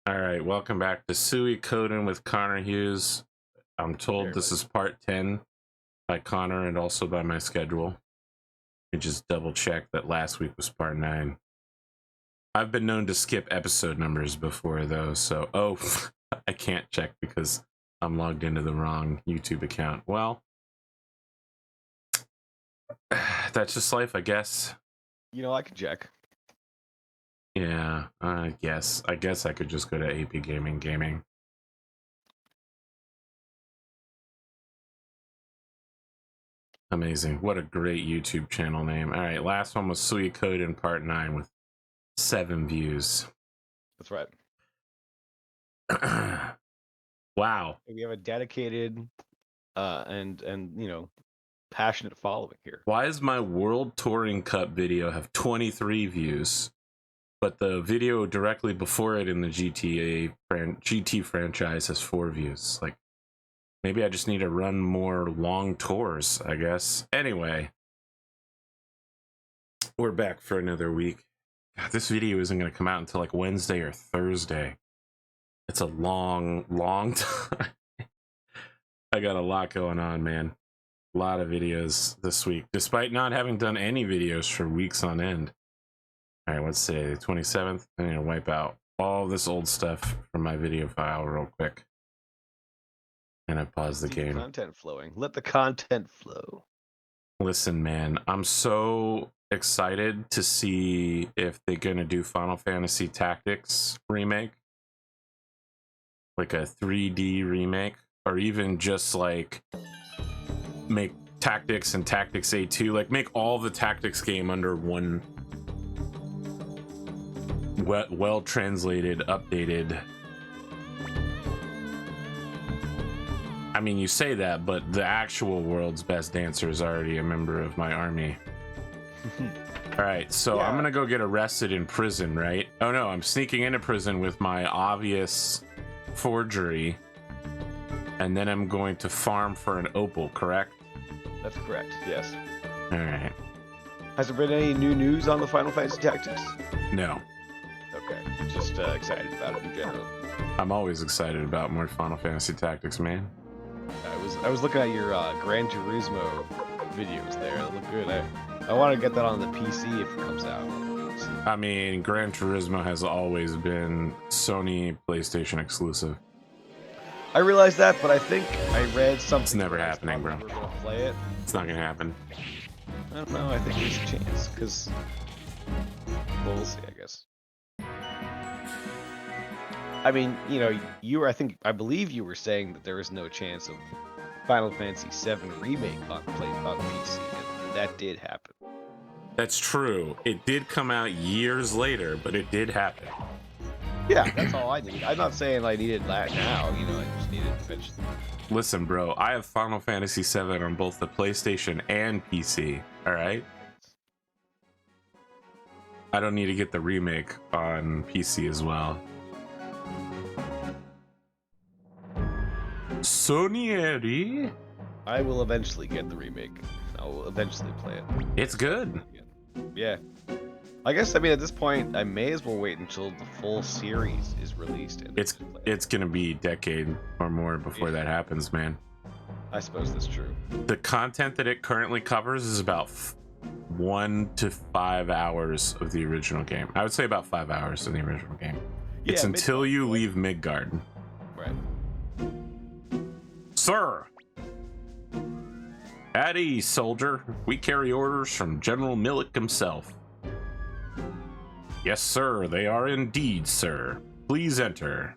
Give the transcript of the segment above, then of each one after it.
All right, welcome back to Suikoden with ConorHughes. I'm told this is part 10 by Connor and also by my schedule. I just double check that last week was part 9. I've been known to skip episode numbers before though, so I can't check because I'm logged into the wrong YouTube account. Well, that's just life, I guess. You know, I can check. Yeah, I guess I could just go to APGamingREAL. Amazing. What a great YouTube channel name. All right, last one was Suikoden part 9 with 7 views. That's right. Wow. We have a dedicated and you know, passionate following here. Why does my World Touring Cup video have 23 views, but the video directly before it in the GT franchise has 4 views? Like, maybe I just need to run more long tours, I guess. Anyway, we're back for another week. God, this video isn't going to come out until like Wednesday or Thursday. It's a long time. I got a lot going on, man. A lot of videos this week, despite not having done any videos for weeks on end. All right, let's today? The 27th. I'm going to wipe out all this old stuff from my video file real quick. And I pause the game. Content flowing. Let the content flow. Listen, man, I'm so excited to see if they're going to do Final Fantasy Tactics remake. Like a 3D remake, or even just like make Tactics and Tactics A2, like make all the Tactics game under one well translated, updated. I mean, you say that, but the actual world's best dancer is already a member of my army. All right, so yeah. I'm gonna go get arrested in prison, right? Oh no, I'm sneaking into prison with my obvious forgery, and then I'm going to farm for an opal, correct? That's correct, yes. All right. Has there been any new news on the Final Fantasy Tactics? No. Okay, just excited about it in general. I'm always excited about more Final Fantasy Tactics, man. I was looking at your Gran Turismo videos there. They look good. I want to get that on the PC if it comes out. I mean, Gran Turismo has always been Sony PlayStation exclusive. I realize that, but I think I read something. It's never happening, bro. We're gonna play it. It's not gonna happen. I don't know. I think there's a chance, because we'll see, I guess. I mean, you know, I believe you were saying that there is no chance of Final Fantasy VII Remake on PC, and that did happen. That's true. It did come out years later, but it did happen. Yeah, that's all I need. I'm not saying I needed that now, you know, I just needed it eventually. Listen, bro, I have Final Fantasy VII on both the PlayStation and PC, alright? I don't need to get the remake on PC as well. Sonieri? I will eventually get the remake. I will eventually play it. It's good. Yeah. I guess, I mean, at this point, I may as well wait until the full series is released. And it's gonna be a decade or more before that happens, man. I suppose that's true. The content that it currently covers is about 1 to 5 hours of the original game. I would say about 5 hours in the original game. Yeah, it's until you leave Midgard. Right. Sir! At ease, soldier. We carry orders from General Millet himself. Yes, sir. They are indeed, sir. Please enter.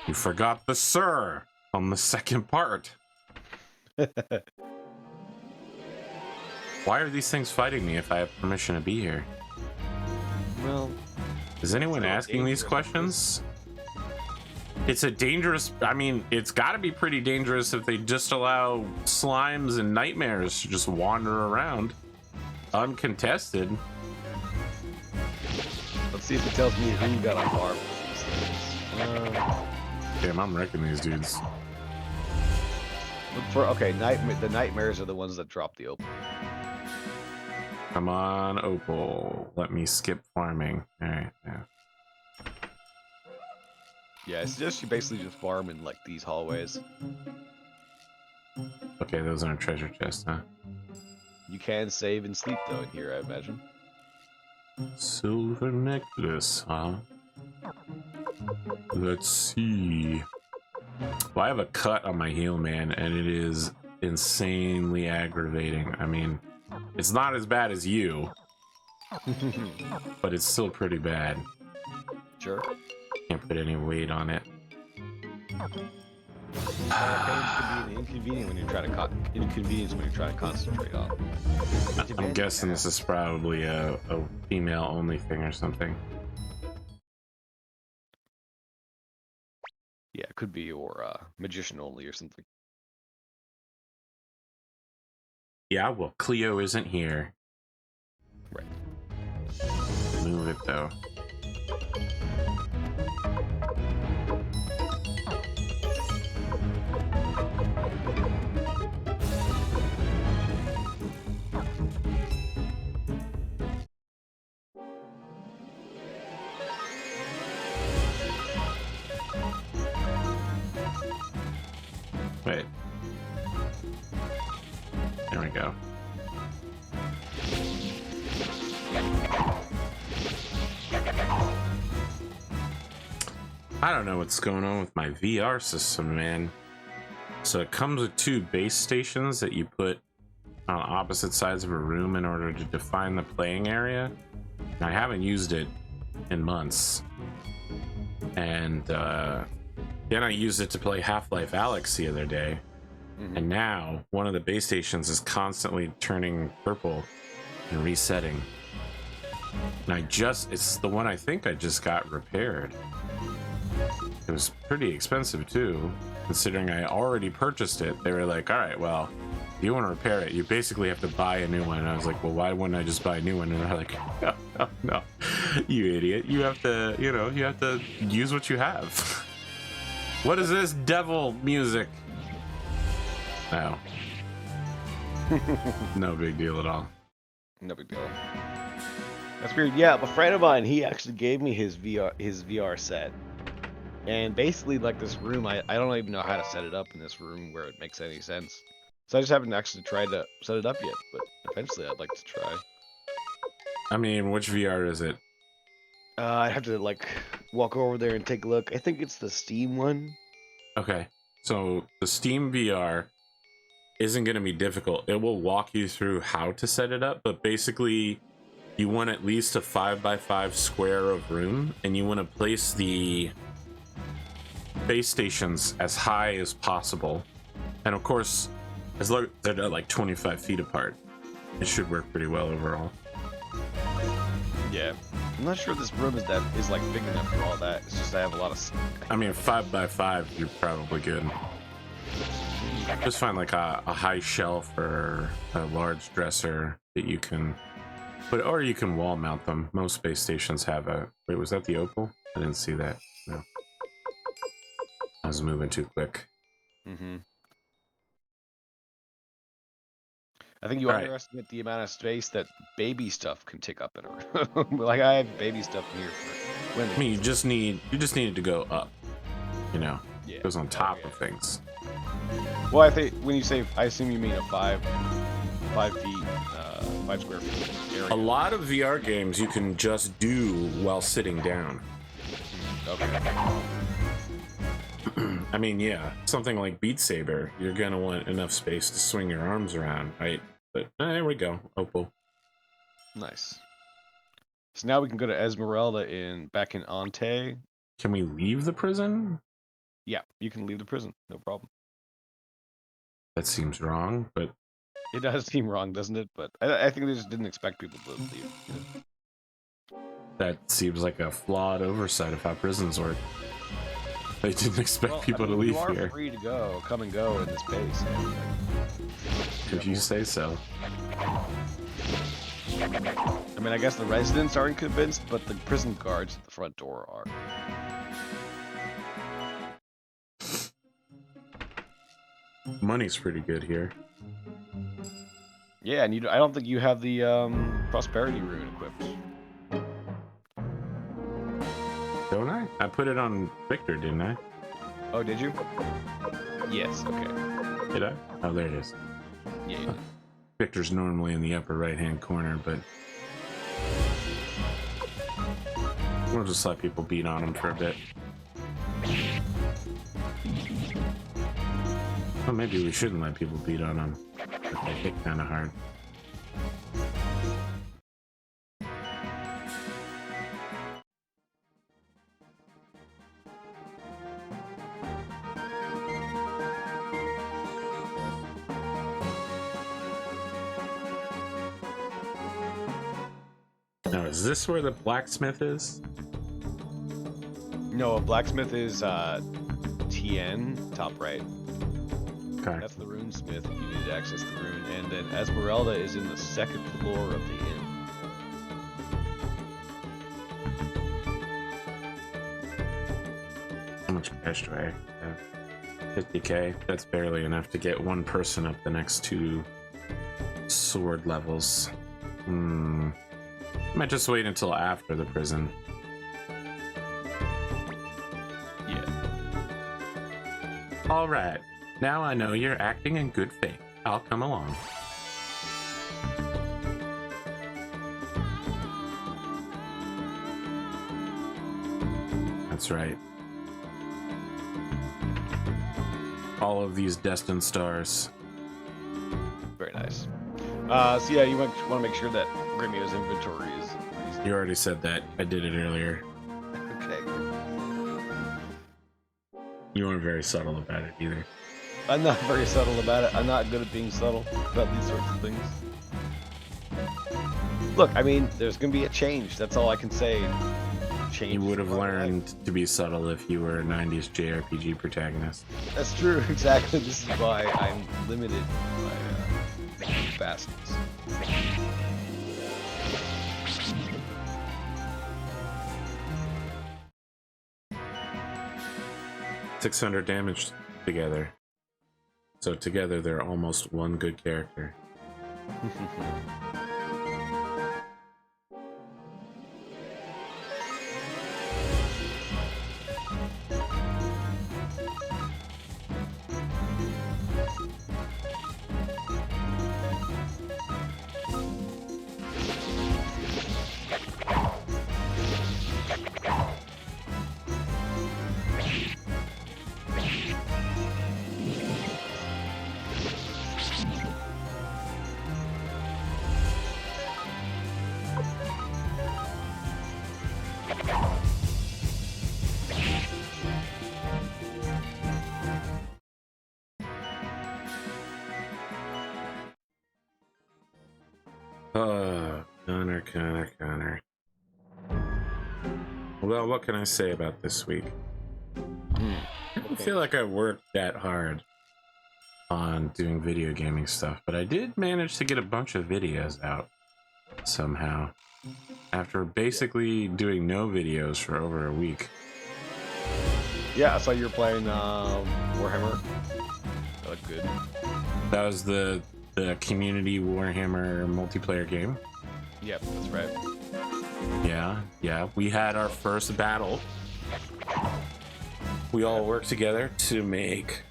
You forgot the sir on the second part. Why are these things fighting me if I have permission to be here? Well, is anyone asking these questions? It's a dangerous, I mean, it's got to be pretty dangerous if they just allow slimes and nightmares to just wander around uncontested. Let's see if it tells me who got a bar with these things. Damn, I'm wrecking these dudes. Look for, okay, the nightmares are the ones that drop the opal. Come on, opal. Let me skip farming. All right, yeah. Yeah, I suggest you basically just farm in like these hallways. Okay, those aren't treasure chests, huh? You can save and sleep though in here, I imagine. Silver necklace, huh? Let's see. Well, I have a cut on my heel, man, and it is insanely aggravating. I mean, it's not as bad as you, but it's still pretty bad. Sure. Can't put any weight on it. Pains can be an inconvenience when you're trying to concentrate on. I'm guessing this is probably a female-only thing or something. Yeah, it could be, or magician only or something. Yeah, well, Cleo isn't here. Right. Move it, though. Wait. There we go. I don't know what's going on with my VR system, man. So it comes with two base stations that you put on opposite sides of a room in order to define the playing area. And I haven't used it in months. And then I used it to play Half-Life Alyx the other day. And now one of the base stations is constantly turning purple and resetting. And it's the one I think I just got repaired. It was pretty expensive too, considering I already purchased it. They were like, all right, well, if you want to repair it, you basically have to buy a new one. And I was like, well, why wouldn't I just buy a new one? And they're like, no, you idiot. You have to, you have to use what you have. What is this devil music? No. No big deal at all. No big deal. That's weird. Yeah, a friend of mine, he actually gave me his VR set. And basically, like this room, I don't even know how to set it up in this room where it makes any sense. So I just haven't actually tried to set it up yet, but eventually I'd like to try. I mean, which VR is it? I'd have to like walk over there and take a look. I think it's the Steam one. Okay, so the Steam VR isn't going to be difficult. It will walk you through how to set it up, but basically you want at least a 5x5 square of room, and you want to place the base stations as high as possible. And of course, as long as they're not like 25 feet apart, it should work pretty well overall. Yeah, I'm not sure this room is like big enough for all that. It's just I have a lot of. I mean, 5x5, you're probably good. Just find like a high shelf or a large dresser that you can put, or you can wall mount them. Most base stations have a. Wait, was that the Opal? I didn't see that. No, I was moving too quick. I think you underestimate the amount of space that baby stuff can take up in a room. Like I have baby stuff in here for women. I mean, you just needed to go up. Yeah. It goes on top of things. Well, I think when you say, I assume you mean a 5 feet, 5 square feet area. A lot of VR games you can just do while sitting down. Okay. I mean, yeah, something like Beat Saber, you're gonna want enough space to swing your arms around, right? But there we go, Opal. Nice. So now we can go to Esmeralda back in Ante. Can we leave the prison? Yeah, you can leave the prison, no problem. That seems wrong, but it does seem wrong, doesn't it? But I think they just didn't expect people to leave. That seems like a flawed oversight of how prisons work. They didn't expect people to leave you are here. Free to go, come and go in this base. If you say so. I mean, I guess the residents aren't convinced, but the prison guards at the front door are. Money's pretty good here. Yeah, and I don't think you have the prosperity rune equipped. Don't I? I put it on Victor, didn't I? Oh, did you? Yes. Okay. Did I? Oh, there it is. Yeah. You did. Victor's normally in the upper right-hand corner, but we'll just let people beat on him for a bit. Well, maybe we shouldn't let people beat on him. But they hit kind of hard. Now, is this where the blacksmith is? No, a blacksmith is TN, top right. Okay. That's the runesmith if you need to access the rune. And then Esmeralda is in the second floor of the inn. How much cash do I have? 50k. That's barely enough to get one person up the next 2 sword levels. Might just wait until after the prison. Yeah. Alright. Now I know you're acting in good faith. I'll come along. That's right. All of these destined stars. Very nice. So yeah, you want to make sure that Grimio's inventory is reasonable. You already said that. I did it earlier. Okay. You weren't very subtle about it either. I'm not very subtle about it. I'm not good at being subtle about these sorts of things. Look, I mean, there's going to be a change. That's all I can say. Change. You would have learned to be subtle if you were a 90s JRPG protagonist. That's true, exactly. This is why I'm limited by capacities. $600 damage together. So together they're almost one good character. Connor. Well, what can I say about this week? I don't feel like I worked that hard on doing video gaming stuff, but I did manage to get a bunch of videos out somehow. After basically doing no videos for over a week. Yeah, I saw you were playing Warhammer. That looked good. That was the community Warhammer multiplayer game. Yep, that's right. Yeah. We had our first battle. We all worked together to make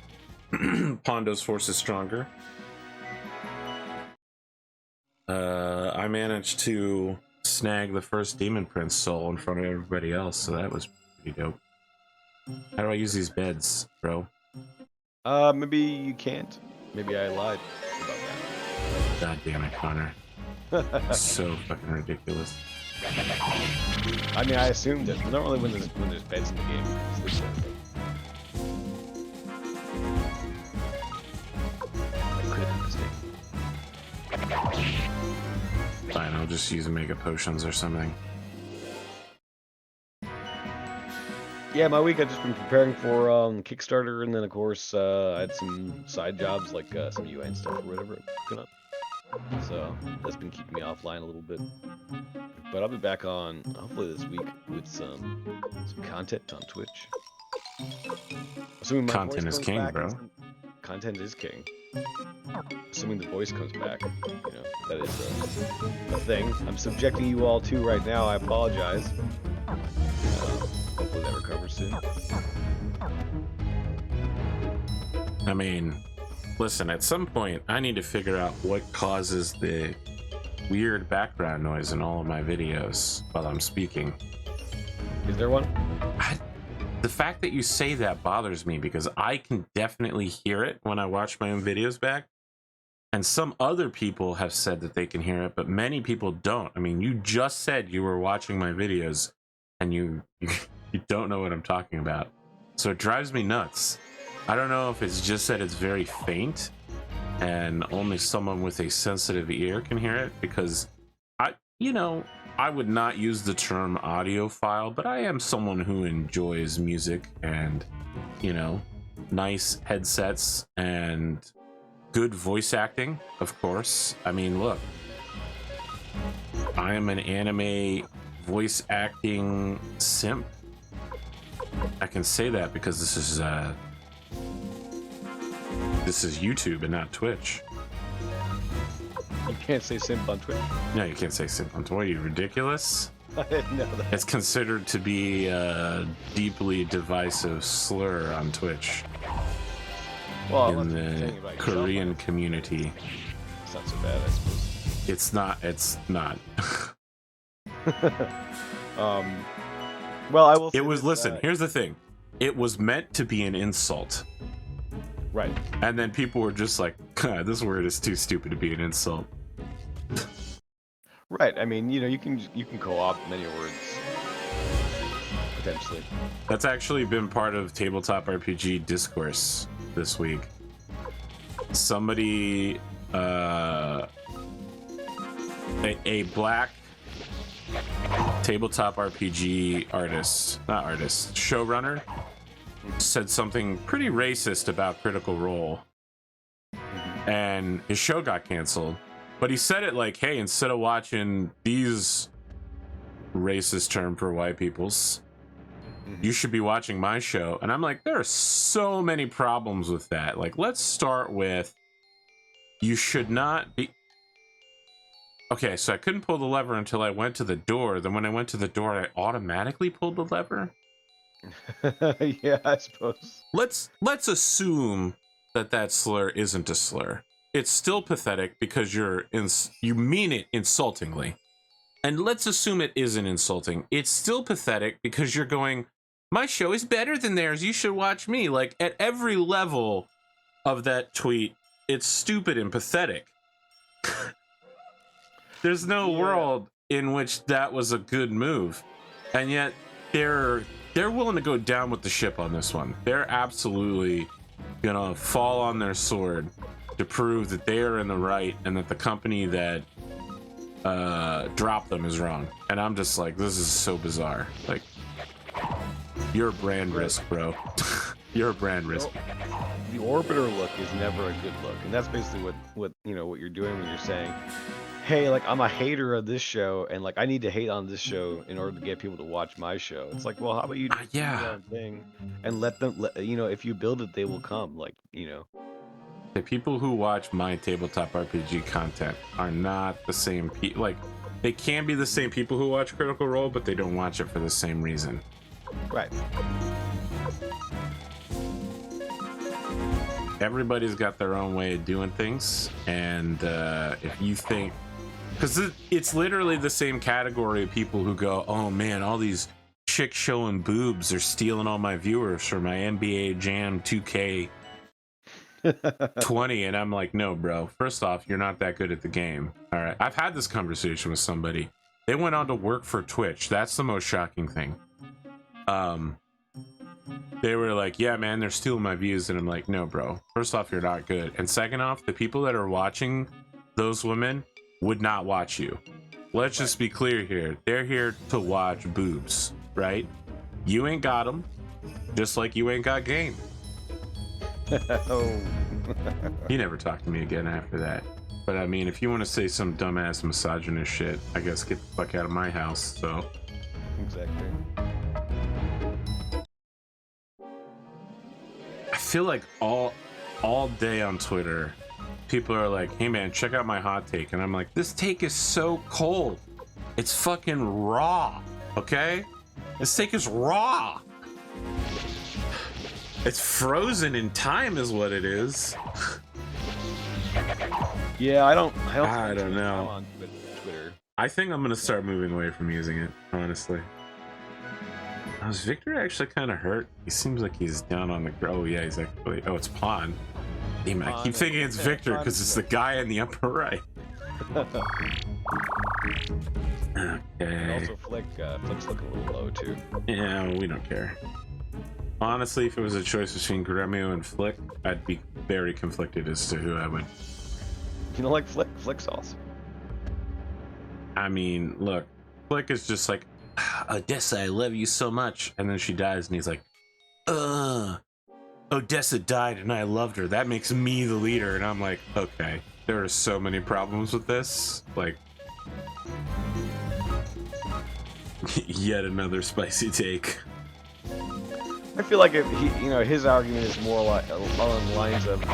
Pondo's forces stronger. I managed to snag the first Demon Prince soul in front of everybody else, so that was pretty dope. How do I use these beds, bro? Maybe you can't. Maybe I lied about that. God damn it, Connor. So fucking ridiculous. I mean, I assumed it. Normally when there's beds in the game, it's sleep I could have been mistaken. Fine, I'll just use mega potions or something. Yeah, my week I've just been preparing for Kickstarter, and then of course I had some side jobs like some UN stuff or whatever cooking up. So that's been keeping me offline a little bit. But I'll be back on hopefully this week with some content on Twitch. Assuming my Content voice is comes king, back, bro. Content is king. Assuming the voice comes back, you know, that is a thing. I'm subjecting you all to right now. I apologize. Hopefully over soon. I mean, listen, at some point, I need to figure out what causes the weird background noise in all of my videos while I'm speaking. Is there one? The fact that you say that bothers me because I can definitely hear it when I watch my own videos back. And some other people have said that they can hear it, but many people don't. I mean, you just said you were watching my videos and you don't know what I'm talking about. So it drives me nuts. I don't know if it's just that it's very faint and only someone with a sensitive ear can hear it, because I would not use the term audiophile, but I am someone who enjoys music and, nice headsets and good voice acting, of course. I mean, look, I am an anime voice acting simp. I can say that because this is YouTube and not Twitch. You can't say simp on Twitch. No, you can't say simp on Twitch. Are you ridiculous? I didn't know that. It's considered to be a deeply divisive slur on Twitch. Well, in the Korean community. It's not so bad, I suppose. It's not. Well, I will say it was, this, listen, here's the thing. It was meant to be an insult. Right. And then people were just like, this word is too stupid to be an insult. Right. I mean, you can co-opt many words. Potentially. That's actually been part of tabletop RPG discourse this week. Somebody, a black tabletop RPG showrunner, said something pretty racist about Critical Role, and his show got canceled. But he said it like, hey, instead of watching these racist term for white peoples, you should be watching my show. And I'm like, there are so many problems with that. Like, let's start with, you should not be... Okay, so I couldn't pull the lever until I went to the door. Then when I went to the door, I automatically pulled the lever. Yeah, I suppose. Let's assume that slur isn't a slur. It's still pathetic because you mean it insultingly. And let's assume it isn't insulting. It's still pathetic because you're going, my show is better than theirs. You should watch me. Like, at every level of that tweet, it's stupid and pathetic. There's no world in which that was a good move. And yet they're willing to go down with the ship on this one. They're absolutely gonna fall on their sword to prove that they are in the right and that the company that dropped them is wrong. And I'm just like, this is so bizarre. Like, you're a brand risk, bro. You're a brand risk. The orbiter look is never a good look, and that's basically what you're doing when you're saying, hey, like, I'm a hater of this show, and like I need to hate on this show in order to get people to watch my show. It's like, well, how about you just do your own thing and let them, if you build it, they will come. Like, the people who watch my tabletop RPG content are not the same people. Like, they can be the same people who watch Critical Role, but they don't watch it for the same reason. Right. Everybody's got their own way of doing things, and if you think, because it's literally the same category of people who go, oh man, all these chicks showing boobs are stealing all my viewers for my NBA Jam 2K 20, and I'm like, no, bro. First off, you're not that good at the game. All right, I've had this conversation with somebody. They went on to work for Twitch. That's the most shocking thing. They were like, yeah, man, they're stealing my views. And I'm like, no, bro. First off, you're not good. And second off, the people that are watching those women would not watch you. Let's just be clear here. They're here to watch boobs, right? You ain't got them, just like you ain't got game. Oh. He never talked to me again after that. But I mean, if you want to say some dumbass misogynist shit, I guess get the fuck out of my house, so. Exactly. I feel like all day on Twitter, people are like, hey man, check out my hot take. And I'm like, this take is so cold. It's fucking raw, okay? This take is raw. It's frozen in time is what it is. Yeah, I don't know. on Twitter. I think I'm gonna start moving away from using it, honestly. Is Victor actually kind of hurt? He seems like he's down on the ground. Oh yeah, he's actually. Oh, it's Pawn. Damn, I keep thinking it's Victor because it's the guy in the upper right. Okay. And also, Flick's looking a little low too. Yeah, we don't care. Honestly, if it was a choice between Gremio and Flick, I'd be very conflicted as to who I would. You know, like Flick. Flick's awesome. I mean, look, Flick is just like, Odessa, I love you so much, and then she dies, and he's like, Odessa died, and I loved her. That makes me the leader, and I'm like, okay, there are so many problems with this. Like, yet another spicy take. I feel like if his argument is more like along the lines of,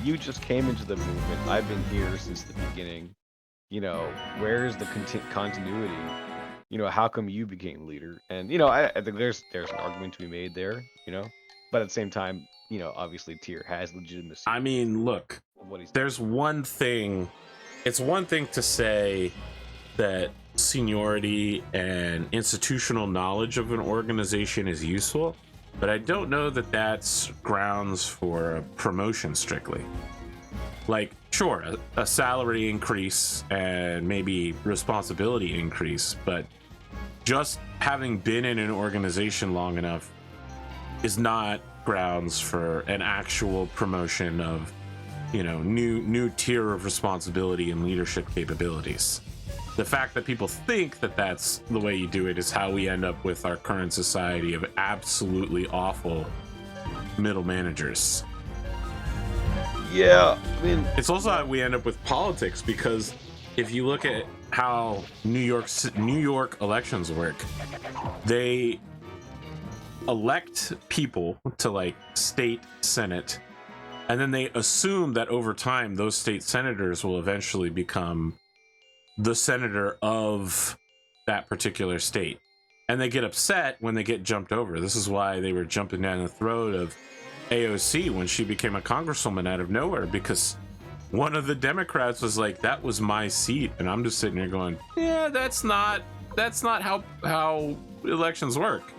you just came into the movement. I've been here since the beginning. Where's the continuity? How come you became leader? And I think there's an argument to be made there. But at the same time, obviously Tyr has legitimacy. I mean, look, there's one thing. It's one thing to say that seniority and institutional knowledge of an organization is useful, but I don't know that that's grounds for a promotion strictly. Like, sure, a salary increase and maybe responsibility increase, but just having been in an organization long enough is not grounds for an actual promotion of, new tier of responsibility and leadership capabilities. The fact that people think that that's the way you do it is how we end up with our current society of absolutely awful middle managers. Yeah, I mean, it's also how we end up with politics, because if you look at how New York elections work, they elect people to like state senate, and then they assume that over time those state senators will eventually become the senator of that particular state, and they get upset when they get jumped over. This is why they were jumping down the throat of AOC when she became a congresswoman out of nowhere, because one of the Democrats was like, that was my seat, and I'm just sitting here going, yeah, that's not how elections work.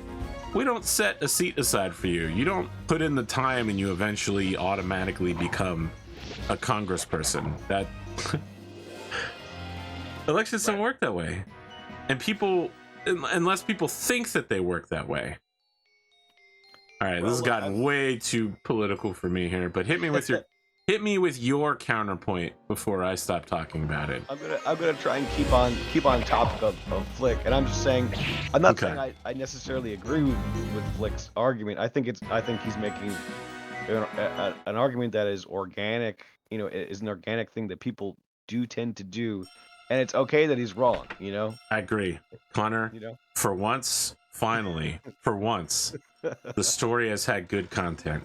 We don't set a seat aside for you. You don't put in the time and you eventually automatically become a congressperson. That elections don't work that way, and unless people think that they work that way. All right, this has gotten way too political for me here, but hit me with your counterpoint before I stop talking about it. I'm gonna try and keep on topic of Flick, and I'm just saying, I'm not saying I necessarily agree with Flick's argument. I think he's making an argument that is organic. Is an organic thing that people do tend to do, and it's okay that he's wrong. I agree, Connor. For once, finally, for once, the story has had good content,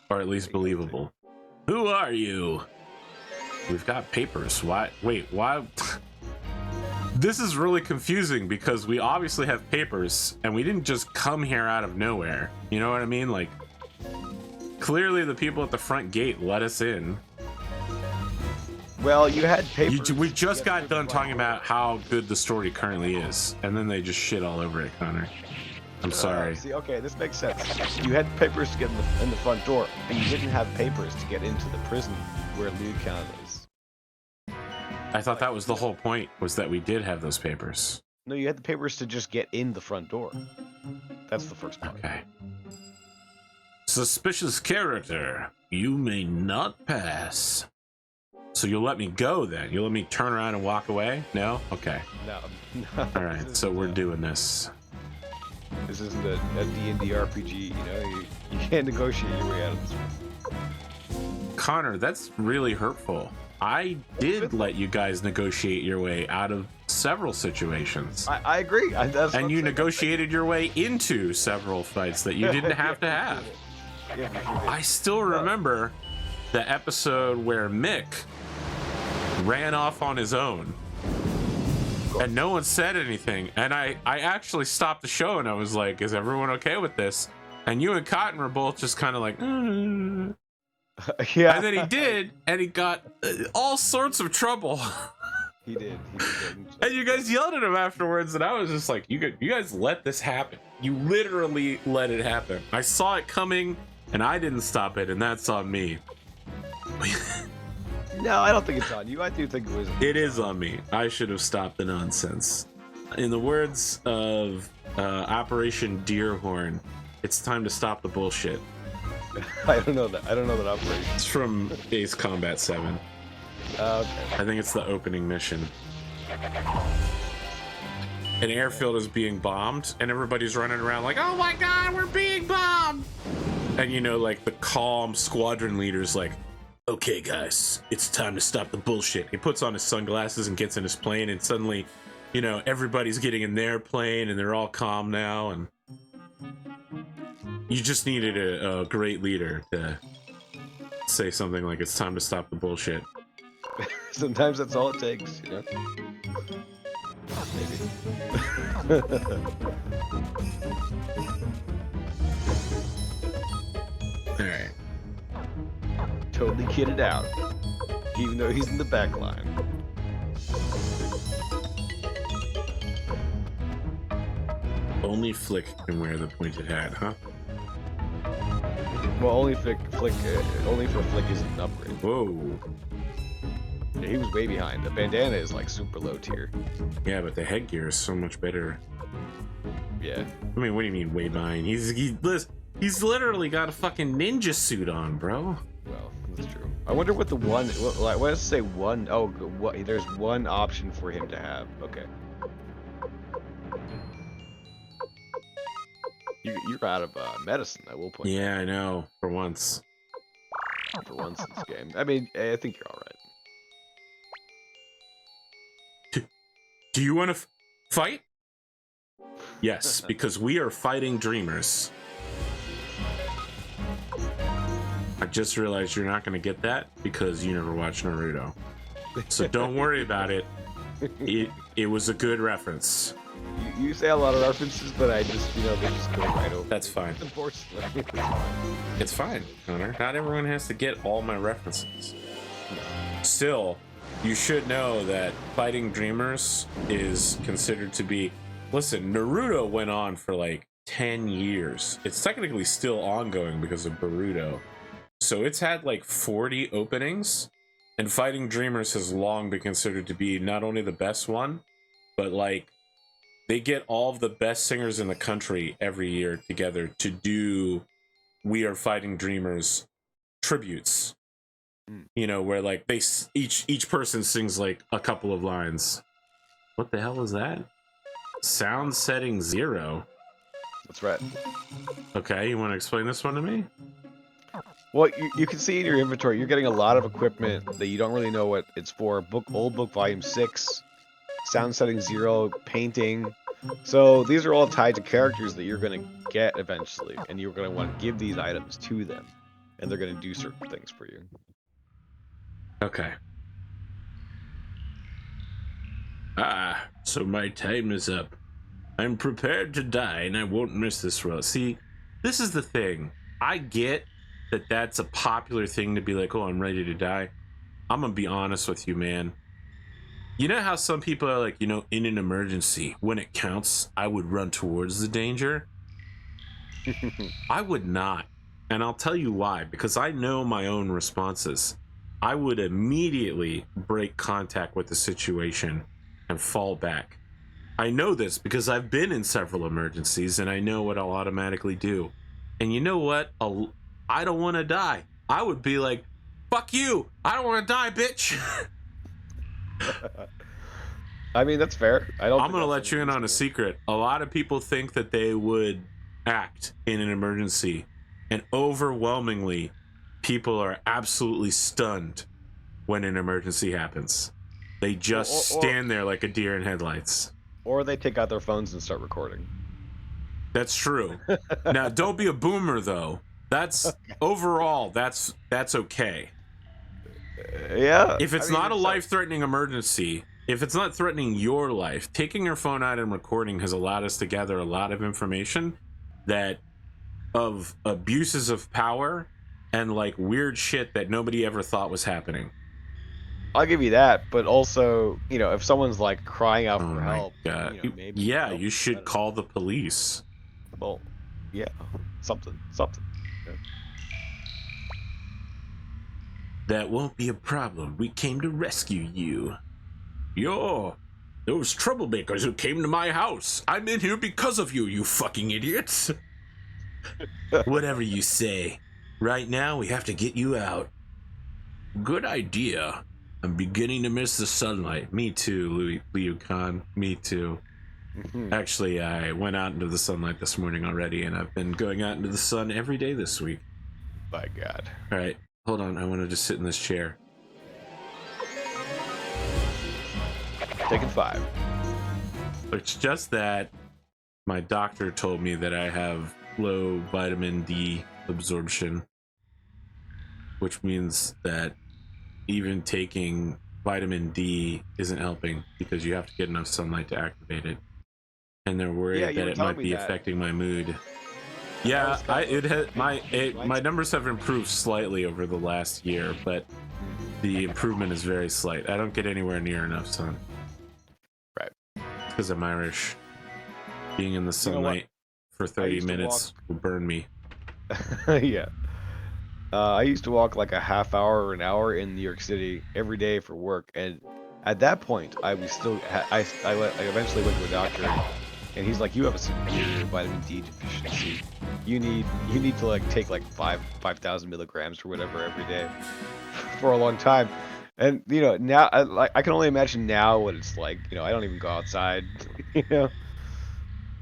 or at least believable. Who are you? We've got papers. Why? Wait, why? This is really confusing because we obviously have papers and we didn't just come here out of nowhere. You know what I mean? Like, clearly the people at the front gate let us in. Well, you had papers. We just got done talking about how good the story currently is, and then they just shit all over it, Connor. I'm sorry. See, okay, this makes sense. You had papers to get in the front door, and you didn't have papers to get into the prison where Liu Kang is. I thought that was the whole point, was that we did have those papers. No, you had the papers to just get in the front door. That's the first part. Okay. Suspicious character. You may not pass. So you'll let me go then? You'll let me turn around and walk away? No? Okay. No. All right, so we're doing this. This isn't a D&D RPG, you can't negotiate your way out of this one. Connor, that's really hurtful. I did let you guys negotiate your way out of several situations. I agree. And you negotiated your way into several fights that you didn't have to have. I still remember the episode where Mick ran off on his own. And no one said anything. And I actually stopped the show and I was like, is everyone okay with this? And you and Cotton were both just kind of like, Yeah. And then he did, and he got all sorts of trouble. He did. And you guys yelled at him afterwards, and I was just like, you guys let this happen. You literally let it happen. I saw it coming, and I didn't stop it, and that's on me. No, I don't think it's on you. I do think it was. It is on me. I should have stopped the nonsense. In the words of Operation Deerhorn, it's time to stop the bullshit. I don't know that operation. It's from Ace Combat 7. Okay. I think it's the opening mission. An airfield is being bombed, and everybody's running around like, oh my god, we're being bombed! And you know, like, the calm squadron leader's like, okay guys, it's time to stop the bullshit. He puts on his sunglasses and gets in his plane, and suddenly, you know, everybody's getting in their plane, and they're all calm now, and you just needed a great leader to say something like, it's time to stop the bullshit. Sometimes that's all it takes, you know? Maybe. Alright. Totally kitted out. Even though he's in the back line. Only Flick can wear the pointed hat, huh? Well, only for Flick is an upgrade. Whoa. Yeah, he was way behind. The bandana is like super low tier. Yeah, but the headgear is so much better. Yeah. I mean, what do you mean way behind? He's literally got a fucking ninja suit on, bro. Well, that's true. I wonder what the one. What does it say? One. Oh, what? There's one option for him to have. Okay. You're out of medicine. I will point. Yeah, I know. For once. For once in this game. I mean, I think you're all right. Do you want to fight? Yes, because we are fighting dreamers. I just realized you're not going to get that because you never watched Naruto. So don't worry about it. It was a good reference. You say a lot of references, but I just, they just go right over. That's fine. Unfortunately. It's fine, Connor. Not everyone has to get all my references. Still, you should know that fighting dreamers is considered to be... Listen, Naruto went on for like 10 years. It's technically still ongoing because of Boruto. So it's had like 40 openings, and Fighting Dreamers has long been considered to be not only the best one, but like they get all of the best singers in the country every year together to do We Are Fighting Dreamers tributes. You know, where like they each person sings like a couple of lines. What the hell is that? Sound setting 0. That's right. Okay, you want to explain this one to me? Well, you can see in your inventory, you're getting a lot of equipment that you don't really know what it's for. Old book volume 6, sound setting 0, painting. So these are all tied to characters that you're going to get eventually, and you're going to want to give these items to them, and they're going to do certain things for you. Okay. So my time is up. I'm prepared to die, and I won't miss this row. See, this is the thing. I get that that's a popular thing to be like, oh, I'm ready to die. I'm gonna be honest with you, man. You know how some people are like, in an emergency, when it counts, I would run towards the danger? I would not. And I'll tell you why. Because I know my own responses. I would immediately break contact with the situation and fall back. I know this because I've been in several emergencies, and I know what I'll automatically do. And you know what? I don't want to die. I would be like, fuck you. I don't want to die, bitch. I mean, that's fair. I'm going to let you in on a secret. A lot of people think that they would act in an emergency, and overwhelmingly, people are absolutely stunned when an emergency happens. They just stand there like a deer in headlights. Or they take out their phones and start recording. That's true. Now, don't be a boomer, though. That's overall, that's okay. Yeah. If it's not a life-threatening emergency, if it's not threatening your life, taking your phone out and recording has allowed us to gather a lot of information that of abuses of power and like weird shit that nobody ever thought was happening. I'll give you that, but also, you know, if someone's like crying out Oh for my help, god. you know, maybe Yeah, help you is should better. call the police. Well, yeah, something. Yeah. That won't be a problem. We came to rescue you. You're those troublemakers who came to my house. I'm in here because of you, you fucking idiots. Whatever you say. Right now, we have to get you out. Good idea. I'm beginning to miss the sunlight. Me too, Liu Khan. Me too. Actually, I went out into the sunlight this morning already, and I've been going out into the sun every day this week. My God. All right, hold on. I want to just sit in this chair. Taking 5. It's just that my doctor told me that I have low vitamin D absorption, which means that even taking vitamin D isn't helping because you have to get enough sunlight to activate it. And they're worried Yeah, you that were it telling might me be that. affecting my mood. Yeah, my numbers have improved slightly over the last year, but the improvement is very slight. I don't get anywhere near enough sun. Right. Because I'm Irish. Being in the sunlight for 30 minutes will burn me. Yeah. I used to walk like a half hour or an hour in New York City every day for work, and at that point, I was still I eventually went to a doctor, and he's like, "You have a severe vitamin D deficiency. You need to like take like 5,000 milligrams or whatever every day for a long time." And you know, now I can only imagine now what it's like. You know, I don't even go outside. You know,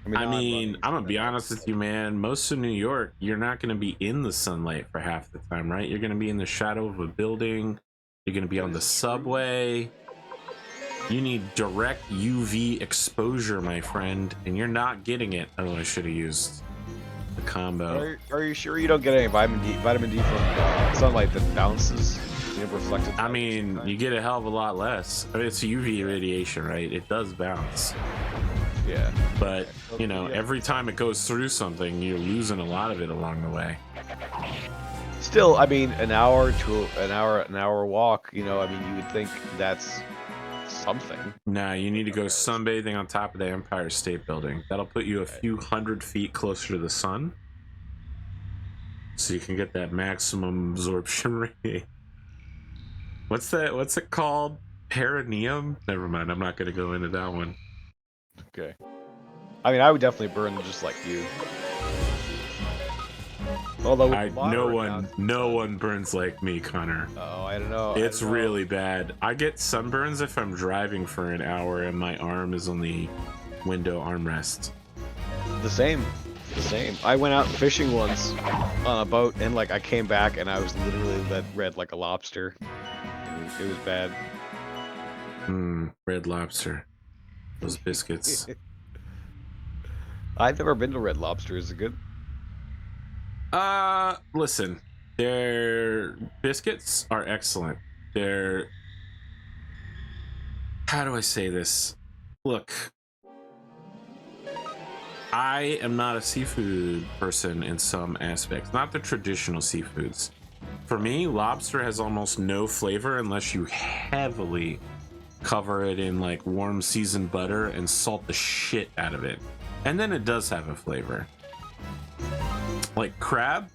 I now I'm mean, running I'm gonna instead be of walking. honest with you, man. Most of New York, you're not gonna be in the sunlight for half the time, right? You're gonna be in the shadow of a building. You're gonna be on the subway. You need direct UV exposure, my friend, and you're not getting it. Oh, I should have used the combo. Are you sure you don't get any vitamin D from sunlight that bounces, you know, reflected I light mean, sometimes? you get a hell of a lot less. I mean, it's UV radiation, right? It does bounce. Yeah. But, Okay. you know, Yeah. every time it goes through something, you're losing a lot of it along the way. Still, I mean, an hour walk. You know, I mean, you would think that's something. Nah, you need to go sunbathing on top of the Empire State Building. That'll put you a few hundred feet closer to the sun. So you can get that maximum absorption rate. What's that? What's it called? Perineum? Never mind. I'm not going to go into that one. Okay. I mean, I would definitely burn just like you. Although with no one burns like me, Connor. Oh, I don't know. It's really bad. I get sunburns if I'm driving for an hour and my arm is on the window armrest. The same. I went out fishing once on a boat, and like I came back and I was literally red like a lobster. It was bad. Red Lobster. Those biscuits. I've never been to Red Lobster. Is it good? Listen. Their biscuits are excellent. How do I say this? Look, I am not a seafood person in some aspects, not the traditional seafoods. For me, lobster has almost no flavor unless you heavily cover it in like warm seasoned butter and salt the shit out of it. And then it does have a flavor. Like crab,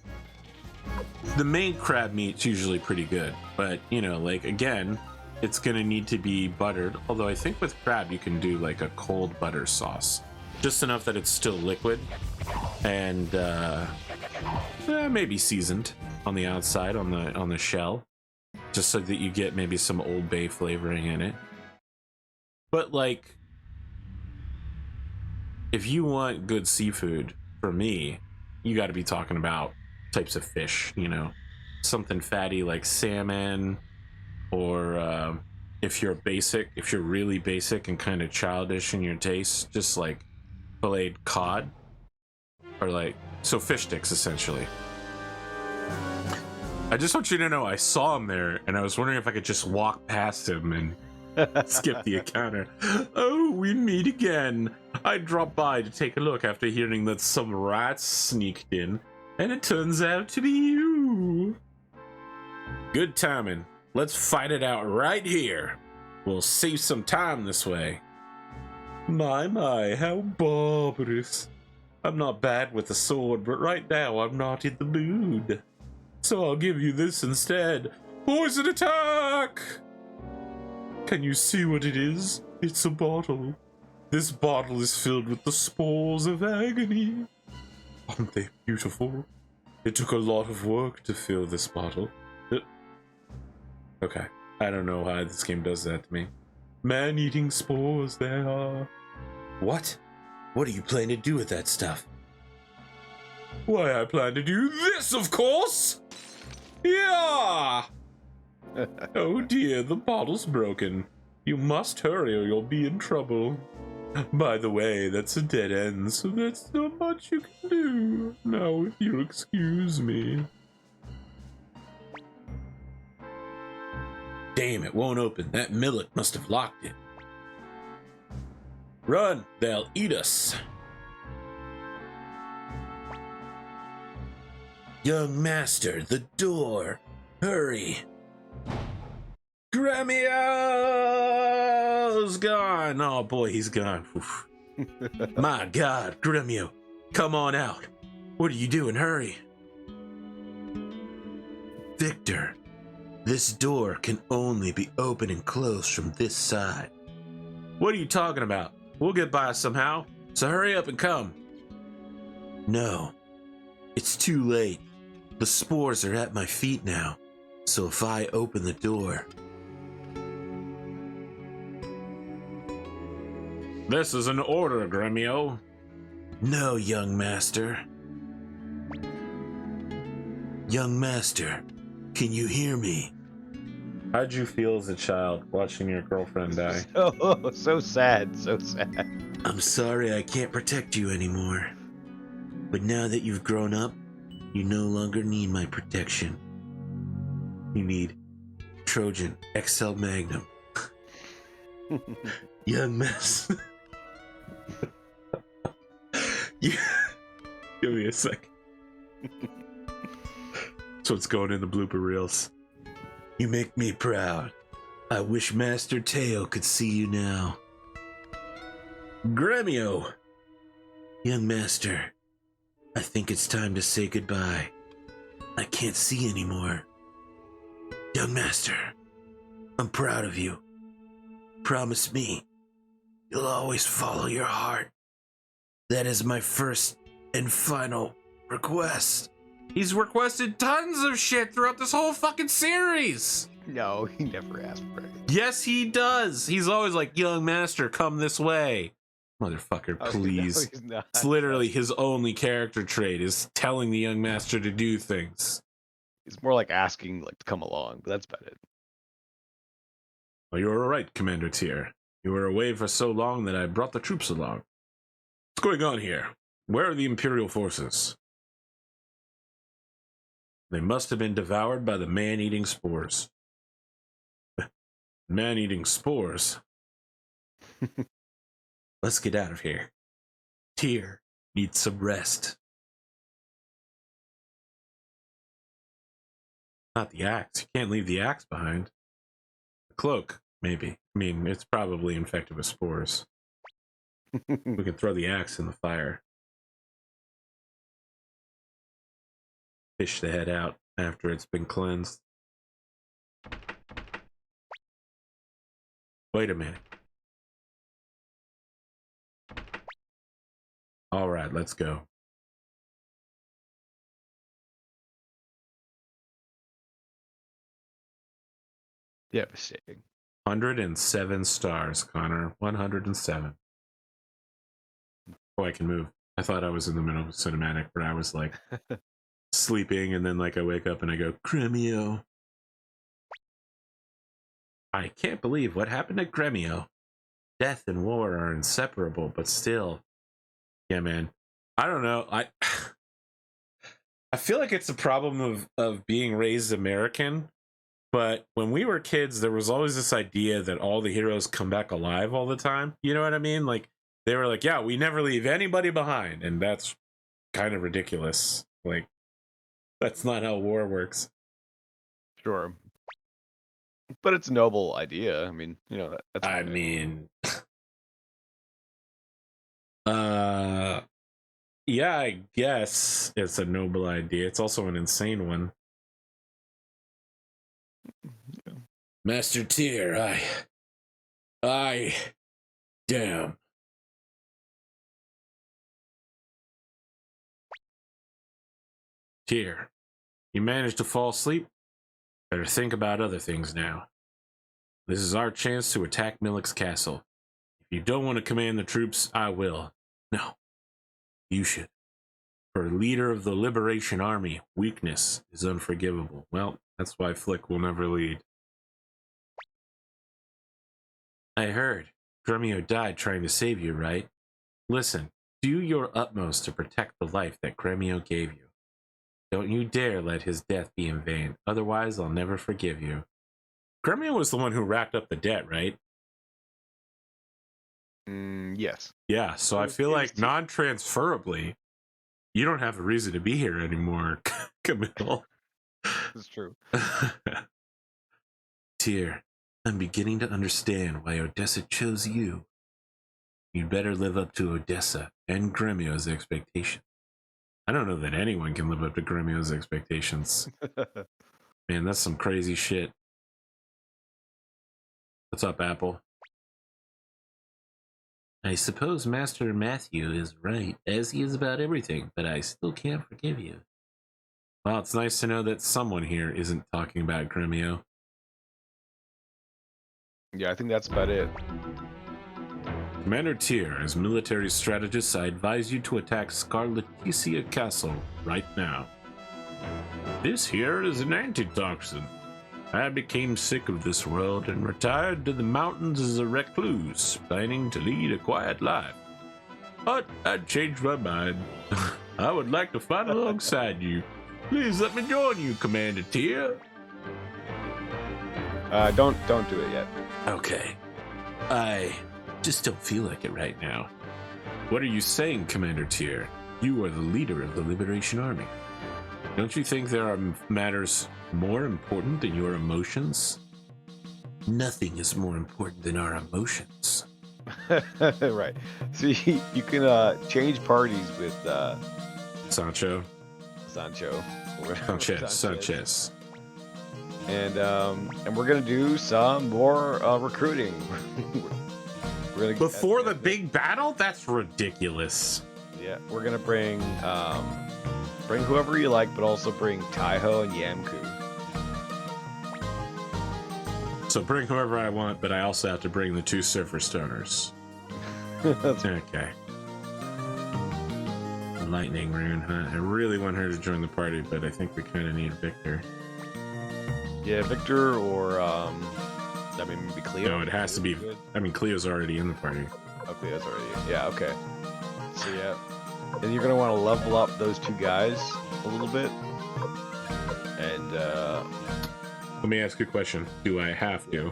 the main crab meat's usually pretty good, but you know, like again, it's gonna need to be buttered. Although I think with crab you can do like a cold butter sauce, just enough that it's still liquid and maybe seasoned on the outside on the shell, just so that you get maybe some Old Bay flavoring in it. But like, if you want good seafood, for me, you got to be talking about types of fish, you know, something fatty like salmon, or if you're really basic and kind of childish in your taste, just like filleted cod, or like, so fish sticks essentially. I just want you to know I saw him there and I was wondering if I could just walk past him and skip the encounter. Oh, we meet again. I dropped by to take a look after hearing that some rats sneaked in. And it turns out to be you. Good timing. Let's fight it out right here. We'll save some time this way. My, how barbarous. I'm not bad with a sword, but right now I'm not in the mood. So I'll give you this instead. Poison attack! Can you see what it is? It's a bottle. This bottle is filled with the spores of agony. Aren't they beautiful? It took a lot of work to fill this bottle. Okay, I don't know why this game does that to me. Man-eating spores they are. What? What do you plan to do with that stuff? Why, I plan to do this, of course! Yeah! Oh dear, the bottle's broken. You must hurry or you'll be in trouble. By the way, that's a dead end, so that's not much you can do. Now, if you'll excuse me. Damn, it won't open. That millet must have locked it. Run, they'll eat us. Young master, the door. Hurry. Gremio's gone. Oh boy, he's gone. My God, Gremio, come on out. What are you doing? Hurry. Victor, this door can only be opened and closed from this side. What are you talking about? We'll get by somehow, so hurry up and come. No, it's too late. The spores are at my feet now, so if I open the door... This is an order, Gremio. No, young master. Young master, can you hear me? How'd you feel as a child watching your girlfriend die? Oh, so sad, so sad. I'm sorry I can't protect you anymore. But now that you've grown up, you no longer need my protection. You need Trojan XL Magnum. Young mess. Give me a sec. That's what's going in the blooper reels. You make me proud. I wish Master Teo could see you now. Gremio! Young master, I think it's time to say goodbye. I can't see anymore. Young master, I'm proud of you. Promise me, you'll always follow your heart. That is my first and final request. He's requested tons of shit throughout this whole fucking series. No, he never asked for it. Yes, he does. He's always like, young master, come this way. Motherfucker, please. No, he's not. It's literally his only character trait is telling the young master to do things. It's more like asking like to come along, but that's about it. Well, you were right, Commander Tyr. You were away for so long that I brought the troops along. What's going on here? Where are the Imperial forces? They must have been devoured by the man-eating spores. Man-eating spores? Let's get out of here. Tyr needs some rest. Not the axe. You can't leave the axe behind. The cloak, maybe. I mean, it's probably infected with spores. We can throw the axe in the fire. Fish the head out after it's been cleansed. Wait a minute. All right, let's go. Devastating. 107 stars, Connor. 107. Oh, I can move. I thought I was in the middle of a cinematic, but I was like sleeping, and then like I wake up and I go, Gremio. I can't believe what happened to Gremio. Death and war are inseparable, but still. Yeah, man. I don't know. I feel like it's a problem of being raised American, but when we were kids, there was always this idea that all the heroes come back alive all the time. You know what I mean? Like, they were like, yeah, we never leave anybody behind, and that's kind of ridiculous. Like, That's not how war works. Sure. But it's a noble idea. I mean, that's I okay. mean, yeah, I guess it's a noble idea. It's also an insane one. Yeah. Master Tyr, damn. Tyr, you managed to fall asleep? Better think about other things now. This is our chance to attack Millik's castle. If you don't want to command the troops, I will. No, you should. For a leader of the Liberation Army, weakness is unforgivable. Well, that's why Flick will never lead. I heard. Grumio died trying to save you, right? Listen, do your utmost to protect the life that Grumio gave you. Don't you dare let his death be in vain, otherwise I'll never forgive you. Grumio was the one who racked up the debt, right? Yes. Yeah, so I feel like non-transferably, you don't have a reason to be here anymore, Camille. That's true. Tyr, I'm beginning to understand why Odessa chose you. You'd better live up to Odessa and Gremio's expectations. I don't know that anyone can live up to Gremio's expectations. Man, that's some crazy shit. What's up, Apple? I suppose Master Matthew is right, as he is about everything, but I still can't forgive you. Well, it's nice to know that someone here isn't talking about Gremio. Yeah, I think that's about it. Commander Tyr, as military strategist, I advise you to attack Scarlaticia Castle right now. This here is an antitoxin. I became sick of this world and retired to the mountains as a recluse, planning to lead a quiet life. But I changed my mind. I would like to fight alongside you. Please let me join you, Commander Tyr. Don't do it yet. Okay. I just don't feel like it right now. What are you saying, Commander Tyr? You are the leader of the Liberation Army. Don't you think there are matters more important than your emotions? Nothing is more important than our emotions. Right. So you can change parties with Sancho. Sancho. Sanchez. And we're gonna do some more recruiting. We're gonna Before the big battle? That's ridiculous. Yeah, we're gonna bring whoever you like, but also bring Taiho and Yamku. So bring whoever I want, but I also have to bring the two Surfer Stoners. Okay. Lightning Rune, huh? I really want her to join the party, but I think we kind of need Victor. Yeah, Victor or maybe Cleo. No, it has to be. I mean, Cleo's already in the party. Oh, Cleo's already. Yeah, okay. So yeah, and you're gonna want to level up those two guys a little bit. And let me ask you a question: do I have to?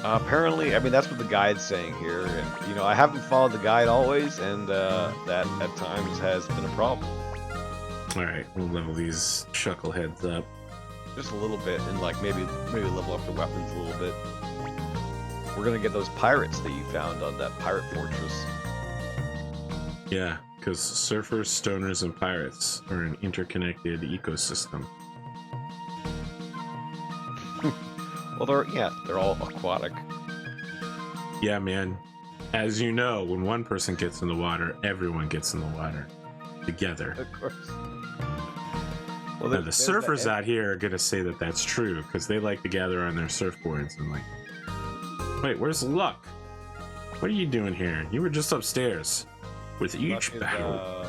Apparently, I mean that's what the guide's saying here, and I haven't followed the guide always, and that at times has been a problem. All right, we'll level these chuckleheads up. Just a little bit, and like maybe level up the weapons a little bit. We're gonna get those pirates that you found on that pirate fortress. Yeah, because surfers, stoners, and pirates are an interconnected ecosystem. Well, they're all aquatic. Yeah, man. As you know, when one person gets in the water, everyone gets in the water together. Of course. Well, now, the surfers out here are going to say that that's true because they like to gather on their surfboards and like, wait, where's Luck? What are you doing here? You were just upstairs. With each battle,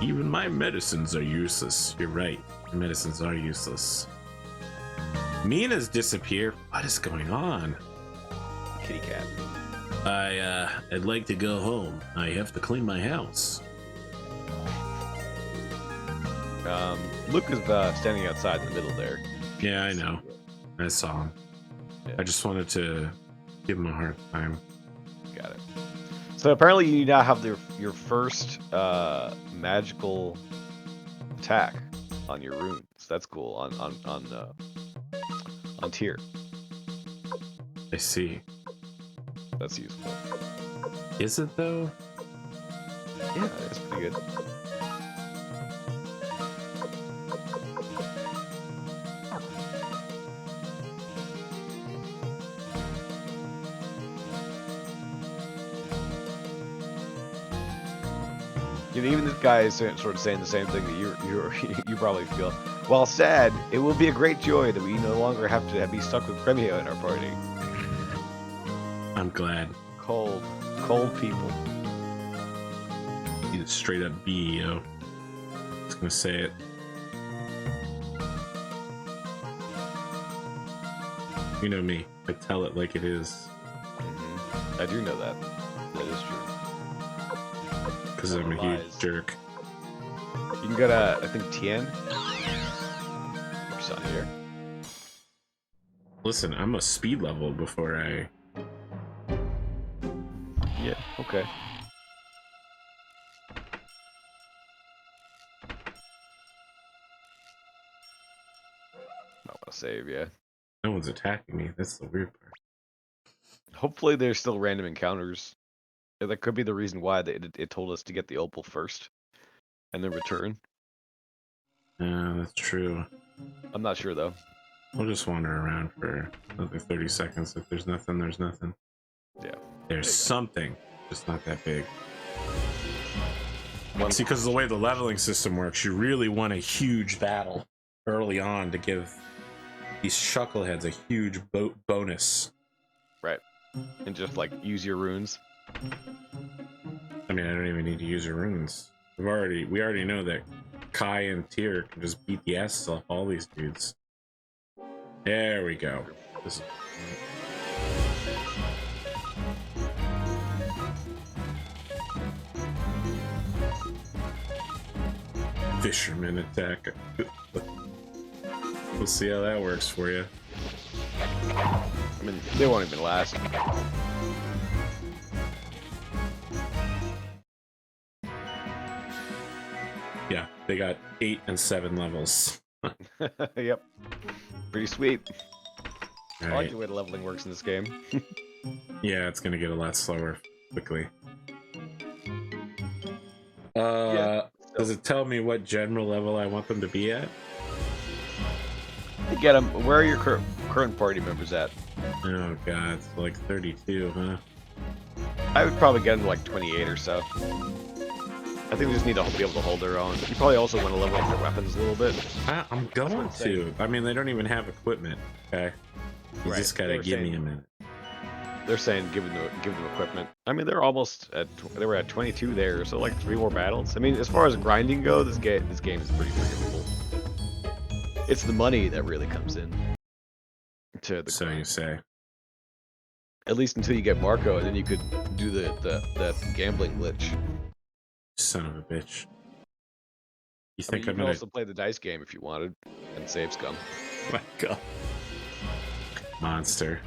even my medicines are useless. You're right. Your medicines are useless. Mina's disappeared. What is going on? Kitty cat. I'd like to go home. I have to clean my house. Luke is standing outside in the middle there. Yeah, I know. I saw him. Yeah. I just wanted to give him a hard time. Got it. So apparently you now have your first magical attack on your runes. That's cool on tier. I see. That's useful. Is it though? Yeah, it's pretty good. You know, even this guy is sort of saying the same thing that you probably feel. While sad, it will be a great joy that we no longer have to be stuck with Premio in our party. I'm glad. Cold people. He's straight up B, yo. Just gonna say it. You know me. I tell it like it is. Mm-hmm. I do know that. That is true. Because I'm a huge jerk. You can go to, I think, Tien. What's on here? Listen, I'm a speed level before I... Yeah, okay. Might want to save, yeah. No one's attacking me. That's the weird part. Hopefully there's still random encounters. Yeah, that could be the reason why it told us to get the opal first and then return. Yeah, that's true. I'm not sure though. We'll just wander around for another 30 seconds. If there's nothing, there's nothing. Yeah. There's something, just not that big. One... See, because of the way the leveling system works, you really want a huge battle early on to give these chuckleheads a huge bonus. Right. And just like use your runes. I mean, I don't even need to use your runes. We already know that Kai and Tyr can just beat the ass off all these dudes. There we go. This is... Fisherman attack. We'll see how that works for you. I mean, they won't even last. Yeah, they got 8 and 7 levels. Yep. Pretty sweet. Right. I like the way the leveling works in this game. Yeah, it's gonna get a lot slower quickly. Does it tell me what general level I want them to be at? Get them. Where are your current party members at? Oh god, it's like 32, huh? I would probably get them to like 28 or so. I think we just need to be able to hold their own. You probably also want to level up their weapons a little bit. I'm going to. I mean, they don't even have equipment. Okay, you right. just gotta give me a minute. They're saying give them equipment. I mean, they're almost at. They were at 22 there, so like 3 more battles. I mean, as far as grinding go, this game is pretty forgivable. It's the money that really comes in. To the so grind. You say. At least until you get Marco, and then you could do the gambling glitch. Son of a bitch. You think you I'm can gonna also play the dice game if you wanted, and save scum. Oh my god. Monster.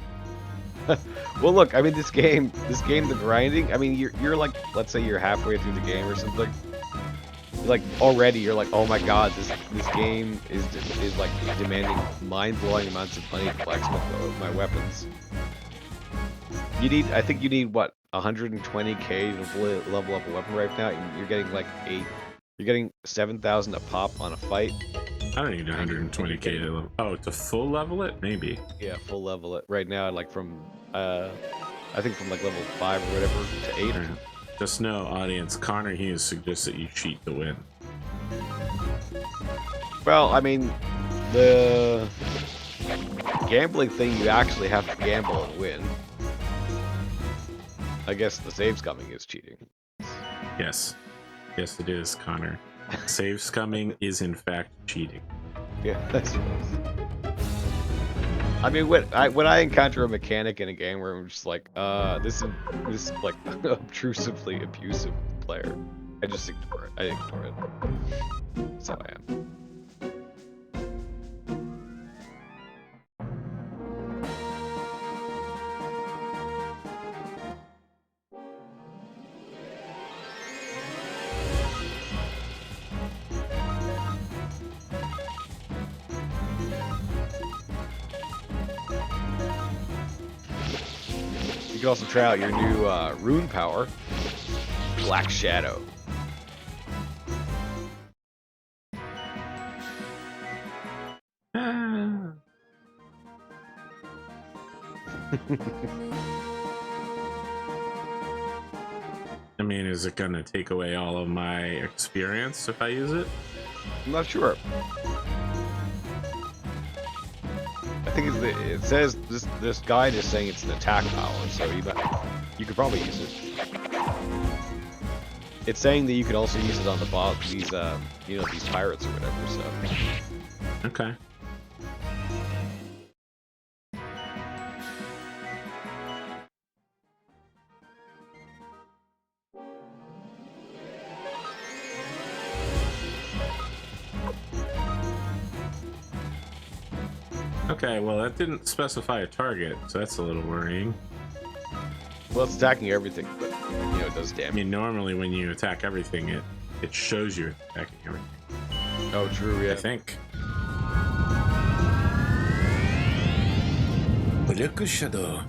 Well, look, I mean, this game, the grinding. I mean, you're like, let's say you're halfway through the game or something. Like already, you're like, oh my god, this game is like demanding mind-blowing amounts of money to flex my weapons. I think you need what, 120k to fully level up a weapon right now. You're getting like 8. You're getting 7,000 a pop on a fight. I don't need 120k to level. Oh, to full level it, maybe. Yeah, full level it right now. Like from, I think from like level 5 or whatever to 8. Right. Just know, audience, ConorHughes suggests that you cheat to win. Well, I mean, the gambling thing, you actually have to gamble and win. I guess the save scumming is cheating. Yes. Yes, it is, Connor. Save scumming is in fact cheating. Yeah, I suppose. I mean, when I encounter a mechanic in a game where I'm just like, this is like obtrusively abusive player, I just ignore it. I ignore it. That's how I am. You can also try out your new rune power, Black Shadow. I mean, is it gonna take away all of my experience if I use it? I'm not sure. I think it says this guide is saying it's an attack power, so you could probably use it. It's saying that you could also use it on the boss, these these pirates or whatever. So okay. Okay, well that didn't specify a target, so that's a little worrying. Well, it's attacking everything, but it does I damage. mean, normally when you attack everything, it shows you attacking everything. Oh, true, yeah. I think. Black Shadow.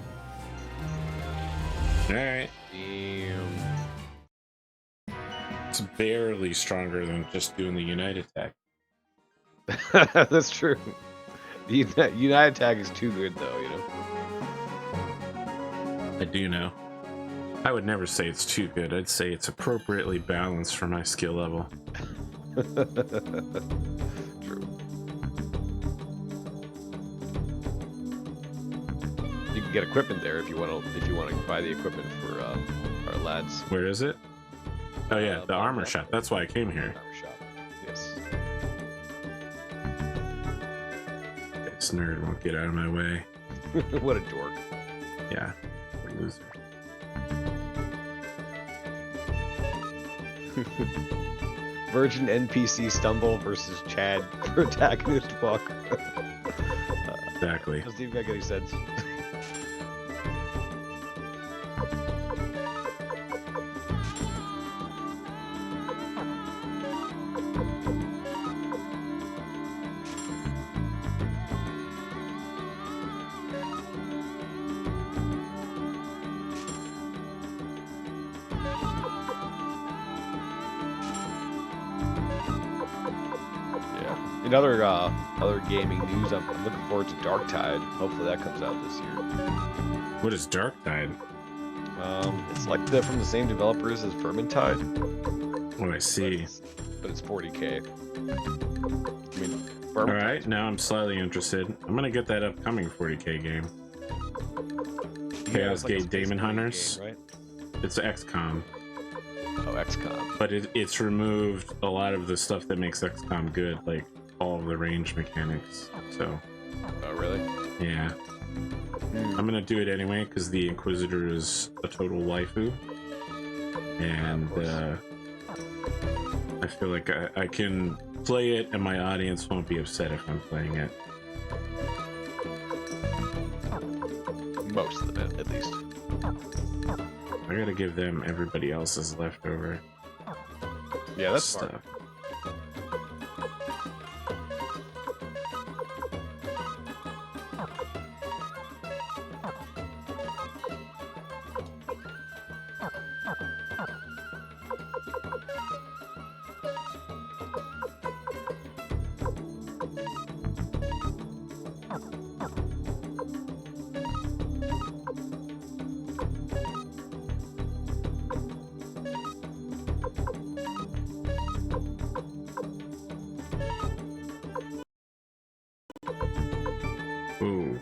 Alright. Damn. It's barely stronger than just doing the Unite attack. That's true. The United attack is too good, though, I do know. I would never say it's too good. I'd say it's appropriately balanced for my skill level. True. You can get equipment there if you want to buy the equipment for our lads. Where is it? Oh yeah, the armor shop. That's why I came here. Armor shop. Yes. This nerd won't get out of my way. What a dork. Yeah, what a loser. Virgin NPC stumble versus Chad protagonist walk. Exactly. Doesn't even make any sense. Other gaming news. I'm looking forward to Dark Tide. Hopefully that comes out this year. What is Dark Tide? It's like from the same developers as Vermintide. What I see. But it's 40k. I mean, all right, now I'm slightly interested. I'm gonna get that upcoming 40k game. Chaos Gate Demon Hunters. Game, right? It's XCOM. Oh, XCOM. But it's removed a lot of the stuff that makes XCOM good, like all of the range mechanics. So. Oh, really? Yeah. I'm gonna do it anyway because the Inquisitor is a total waifu, and I feel like I can play it and my audience won't be upset if I'm playing it. Most of them, at least. I gotta give them everybody else's leftover. Yeah, that's stuff. Smart. Ooh.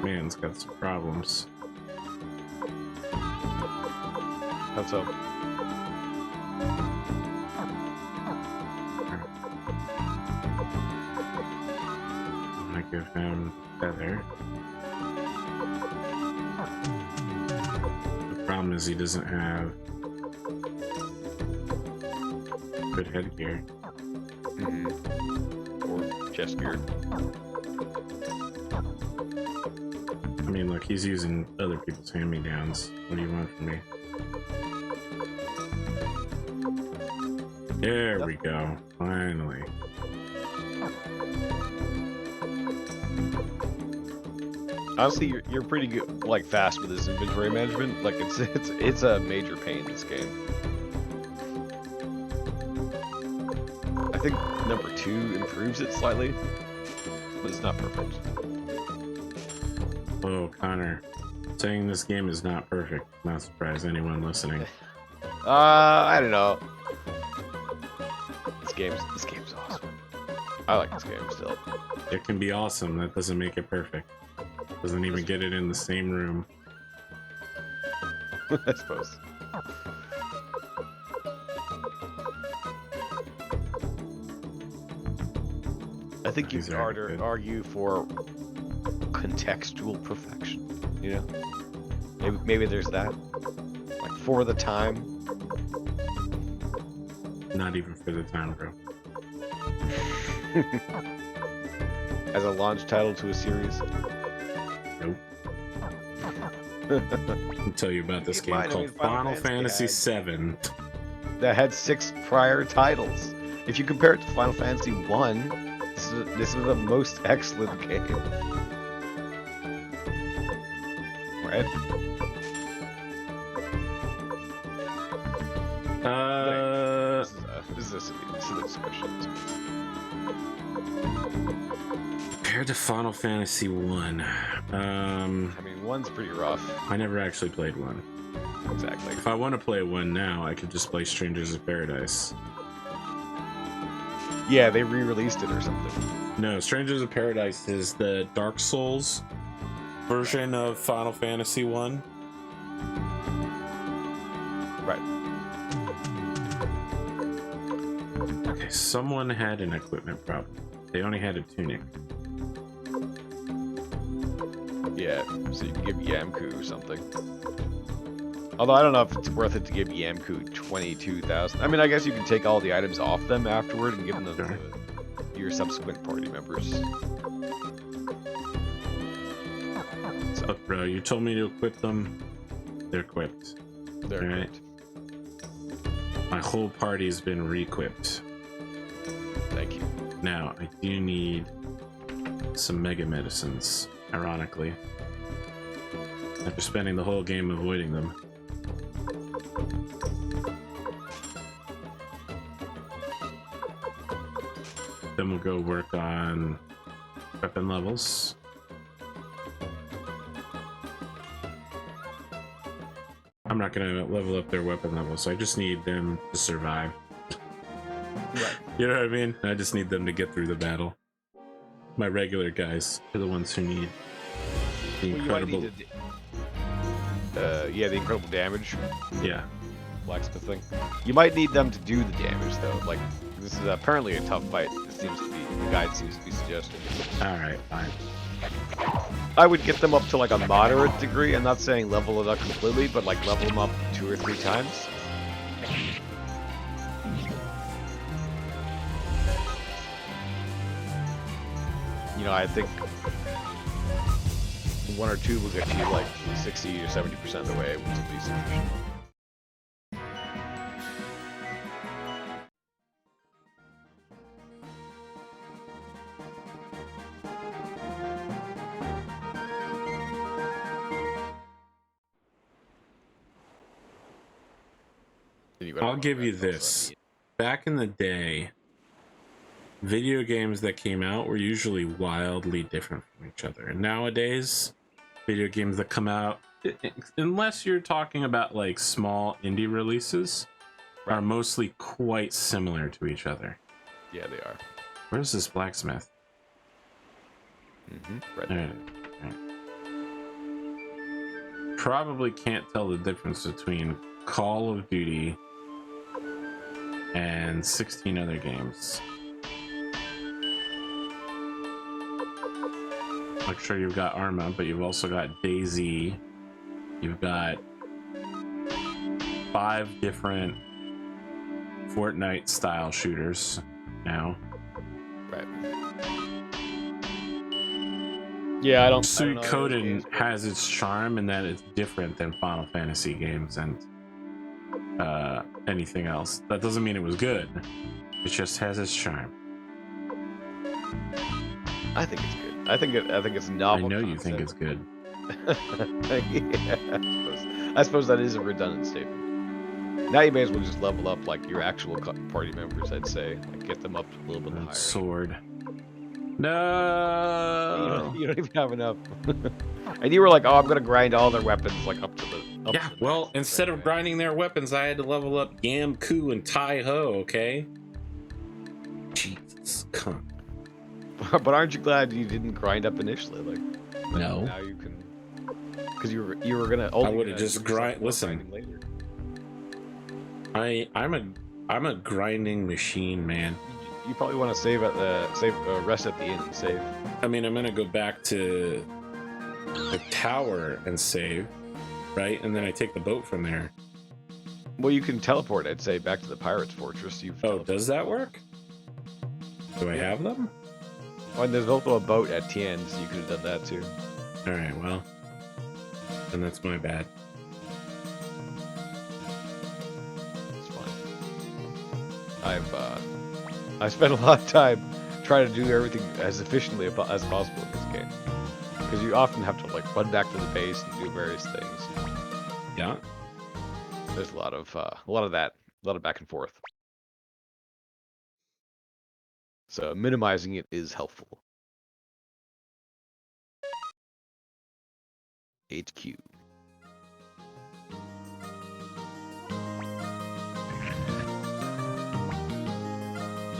Man's got some problems. How so? give him feather. The problem is he doesn't have good headgear. Or chest gear. I mean, look, he's using other people's hand-me-downs. What do you want from me? There we go. Finally. Honestly, you're pretty good, like fast with this inventory management. Like it's a major pain in this game. I think number 2 improves it slightly, but it's not perfect. Oh, Connor, saying this game is not perfect. Not surprise anyone listening. I don't know. This game's awesome. I like this game still. It can be awesome. That doesn't make it perfect. Doesn't even get it in the same room. I suppose. I think you could argue for contextual perfection. You know, maybe there's that. Like for the time. Not even for the time, bro. As a launch title to a series. Nope. I'll tell you about this game called Final Fantasy VII. That had 6 prior titles. If you compare it to Final Fantasy 1, this is the most excellent game. Right? This is a discussion. Compared to Final Fantasy 1, I mean, 1's pretty rough. I never actually played 1. Exactly. If I want to play 1 now, I could just play Strangers of Paradise. Yeah, they re-released it or something. No, Strangers of Paradise is the Dark Souls version of Final Fantasy 1. Right. Okay, someone had an equipment problem. They only had a tunic. Yeah, so you can give Yamku something. Although I don't know if it's worth it to give Yamku 22,000. I mean, I guess you can take all the items off them afterward and give them to your subsequent party members. So, look, bro, you told me to equip them. They're equipped. They're equipped. My whole party's been re-equipped. Thank you. Now, I do need some mega medicines, ironically. After spending the whole game avoiding them. Then we'll go work on weapon levels. I'm not gonna level up their weapon levels, so I just need them to survive. Right. You know what I mean? I just need them to get through the battle. My regular guys are the ones who need the incredible... yeah, the incredible damage. Yeah. Blacksmithing. You might need them to do the damage, though. Like, this is apparently a tough fight. It seems to be, the guide seems to be suggesting. Alright, fine. I would get them up to, like, a moderate degree. I'm not saying level it up completely, but, like, level them up 2 or 3 times. You know, I think 1 or 2 will get you like 60 or 70% of the way, which will be sufficient. I'll give you this. Back in the day, video games that came out were usually wildly different from each other. And nowadays, video games that come out, unless you're talking about like small indie releases, are mostly quite similar to each other. Yeah, they are. Where's this blacksmith? Right. Probably can't tell the difference between Call of Duty and 16 other games. Like, sure, you've got Arma, but you've also got Daisy. You've got 5 different Fortnite style shooters now. Right. Yeah, I don't know Suikoden has its charm in that it's different than Final Fantasy games and anything else. That doesn't mean it was good. It just has its charm. I think it's good. I think it's novel. I know you think it's good. Yeah, I suppose that is a redundant statement. Now you may as well just level up like your actual party members. I'd say, like, get them up a little bit higher. Sword. No. You don't even have enough. And you were like, "Oh, I'm gonna grind all their weapons like up to the." Yeah. Well, instead of grinding their weapons, I had to level up Yam, Ku, and Tai Ho. Okay. Jesus, come. But aren't you glad you didn't grind up initially? Like, no. Now you can, because you were gonna. I would have just grind. Listen, later. I'm a grinding machine, man. You probably want to save at the rest at the inn and save. I mean, I'm gonna go back to the tower and save, right? And then I take the boat from there. Well, you can teleport. I'd say back to the pirates' fortress. Does that work? Do I have them? Oh, and there's also a boat at Tien, so you could have done that too. All right, well, then that's my bad. It's fine. I spent a lot of time trying to do everything as efficiently as possible in this game, because you often have to like run back to the base and do various things. Yeah. There's a lot of that, a lot of back and forth. So minimizing it is helpful. HQ. Did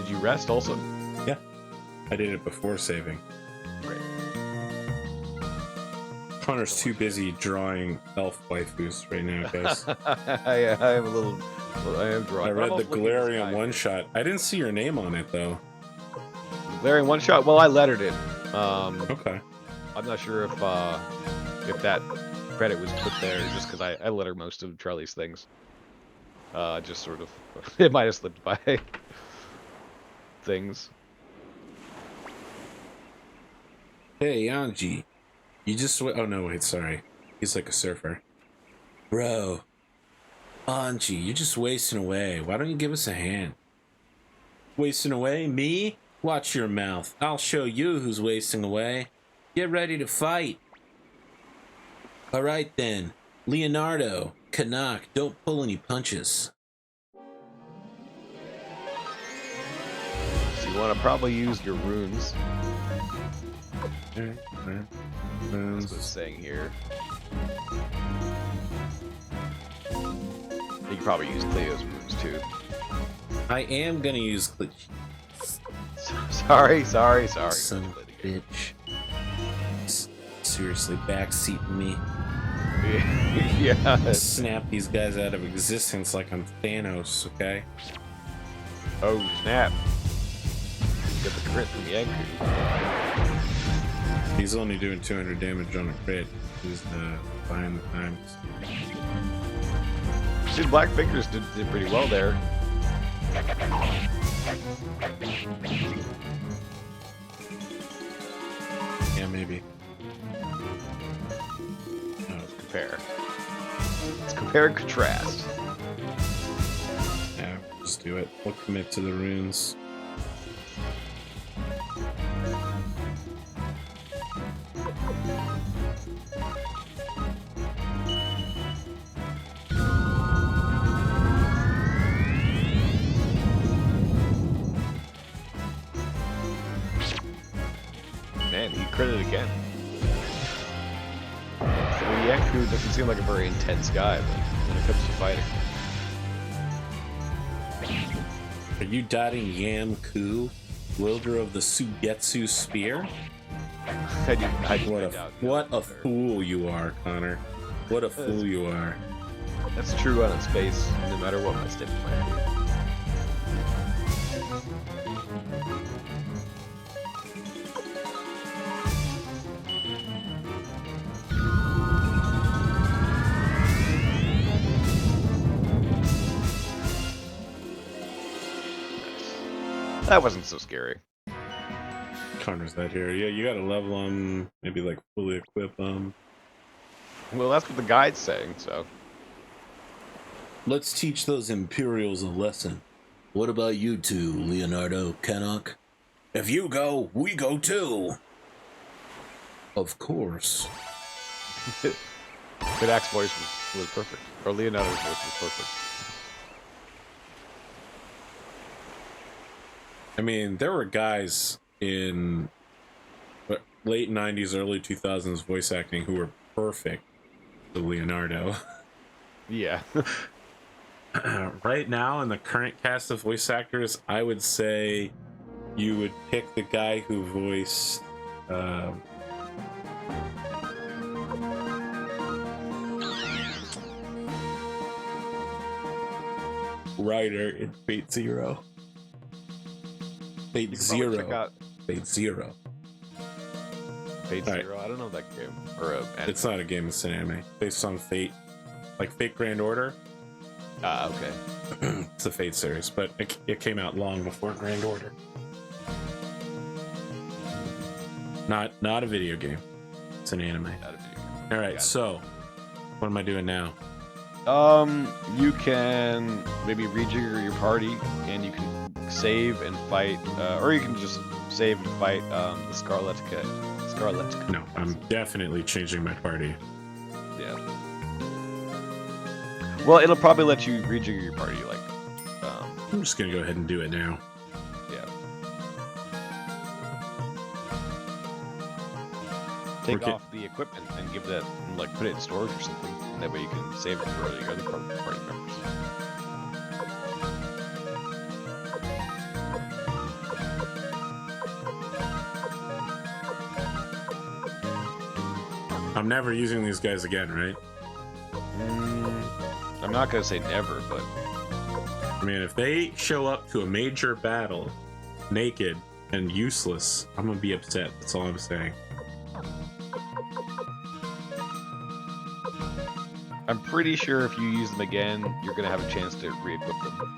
you rest also? Yeah. I did it before saving. Great. Connor's too busy drawing elf waifus right now, guys. I am a little. I am drawing. I read the Galarian one shot. I didn't see your name on it though. Galarian one shot. Well, I lettered it. Okay. I'm not sure if that credit was put there just because I letter most of Charlie's things. Just sort of, it might have slipped by things. Hey, Anji. You just oh no, wait, sorry. He's like a surfer. Bro. Anji, you're just wasting away. Why don't you give us a hand? Wasting away? Me? Watch your mouth. I'll show you who's wasting away. Get ready to fight. Alright then. Leonardo, Canuck, don't pull any punches. So you want to probably use your runes. Alright. That's what it's saying here. You can probably use Cleo's runes too. I am gonna use Sorry. Son of a bitch. Seriously, backseating me. Yeah. Snap these guys out of existence like I'm Thanos, okay? Oh, snap. Get the crit from Yanku. He's only doing 200 damage on a crit. He's buying the times. Dude, Black Fingers did pretty well there. Yeah, maybe. Let's compare. Let's compare and contrast. Yeah, just do it. We'll commit to the runes. Man, he critted again. So Yanku doesn't seem like a very intense guy, but when it comes to fighting. Are you dotting Yam Ku, wielder of the Sugetsu Spear? What a fool you are, Connor. What a fool you are. That's true on its face, no matter what my statement might be. That wasn't so scary. Connor's not here. Yeah, you gotta level them, maybe like fully equip them. Well, that's what the guide's saying, so. Let's teach those Imperials a lesson. What about you two, Leonardo, Canuck? If you go, we go too. Of course. Kanak's voice was perfect. Or Leonardo's voice was perfect. I mean, there were guys in late 90s, early 2000s voice acting who were perfect to Leonardo. Yeah. Right now, in the current cast of voice actors, I would say you would pick the guy who voiced Ryder in Fate Zero. Fate Zero. Fate Zero. Fate All right. Zero? I don't know that game. Or It's not a game, it's an anime. Based on Fate. Like Fate Grand Order. okay. It's a Fate series, but it came out long before Grand Order. Not a video game. It's an anime. Not a video game. All right, so what am I doing now? You can maybe rejigger your party, and you can save and fight, or you can just save and fight the Scarletica. No, I'm definitely changing my party. Yeah. Well, it'll probably let you rejigger your party, like. I'm just gonna go ahead and do it now. Yeah. Take off the equipment and give that, and, like, put it in storage or something, and that way you can save it for your other party members. I'm never using these guys again, right? I'm not gonna say never, but I mean, if they show up to a major battle naked and useless, I'm gonna be upset. That's all I'm saying. I'm pretty sure if you use them again, you're gonna have a chance to re-equip them.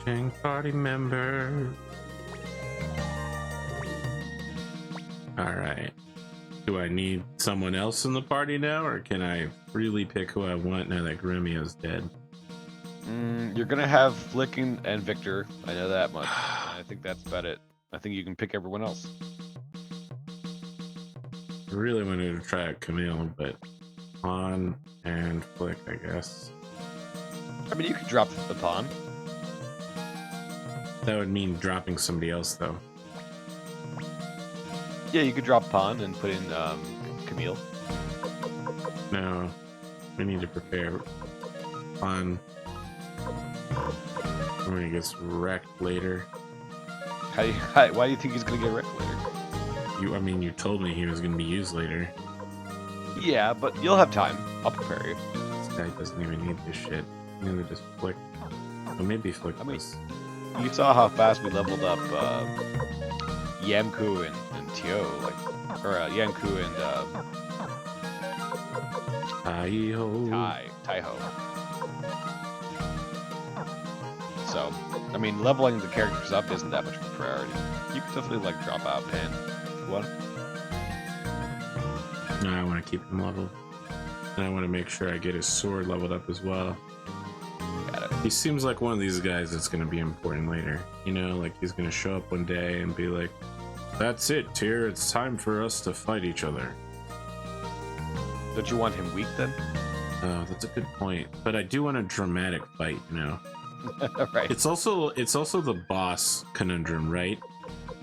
Changing party member. Alright. Do I need someone else in the party now, or can I freely pick who I want now that Gremio's dead? You're gonna have Flick and Victor. I know that much. I think that's about it. I think you can pick everyone else. I really wanted to try out Camille, but Pawn and Flick, I guess. I mean, you could drop the pawn. That would mean dropping somebody else, though. Yeah, you could drop pawn and put in Camille. No, we need to prepare. Pawn. When he gets wrecked later. Why do you think he's gonna get wrecked later? I mean, you told me he was going to be used later. Yeah, but you'll have time. I'll prepare you. This guy doesn't even need this shit. I'm going to just flick. Or maybe flick this. You saw how fast we leveled up Yamku and Tio, like, or Yamku and Taiho. So, I mean, leveling the characters up isn't that much of a priority. You can definitely, like, drop out Pan if you want. No, I want to keep him leveled. And I want to make sure I get his sword leveled up as well. Got it. He seems like one of these guys that's going to be important later. You know, like he's going to show up one day and be like, "That's it, Tyr. It's time for us to fight each other." Don't you want him weak then? Oh, that's a good point. But I do want a dramatic fight, you know. Right. It's also the boss conundrum, right?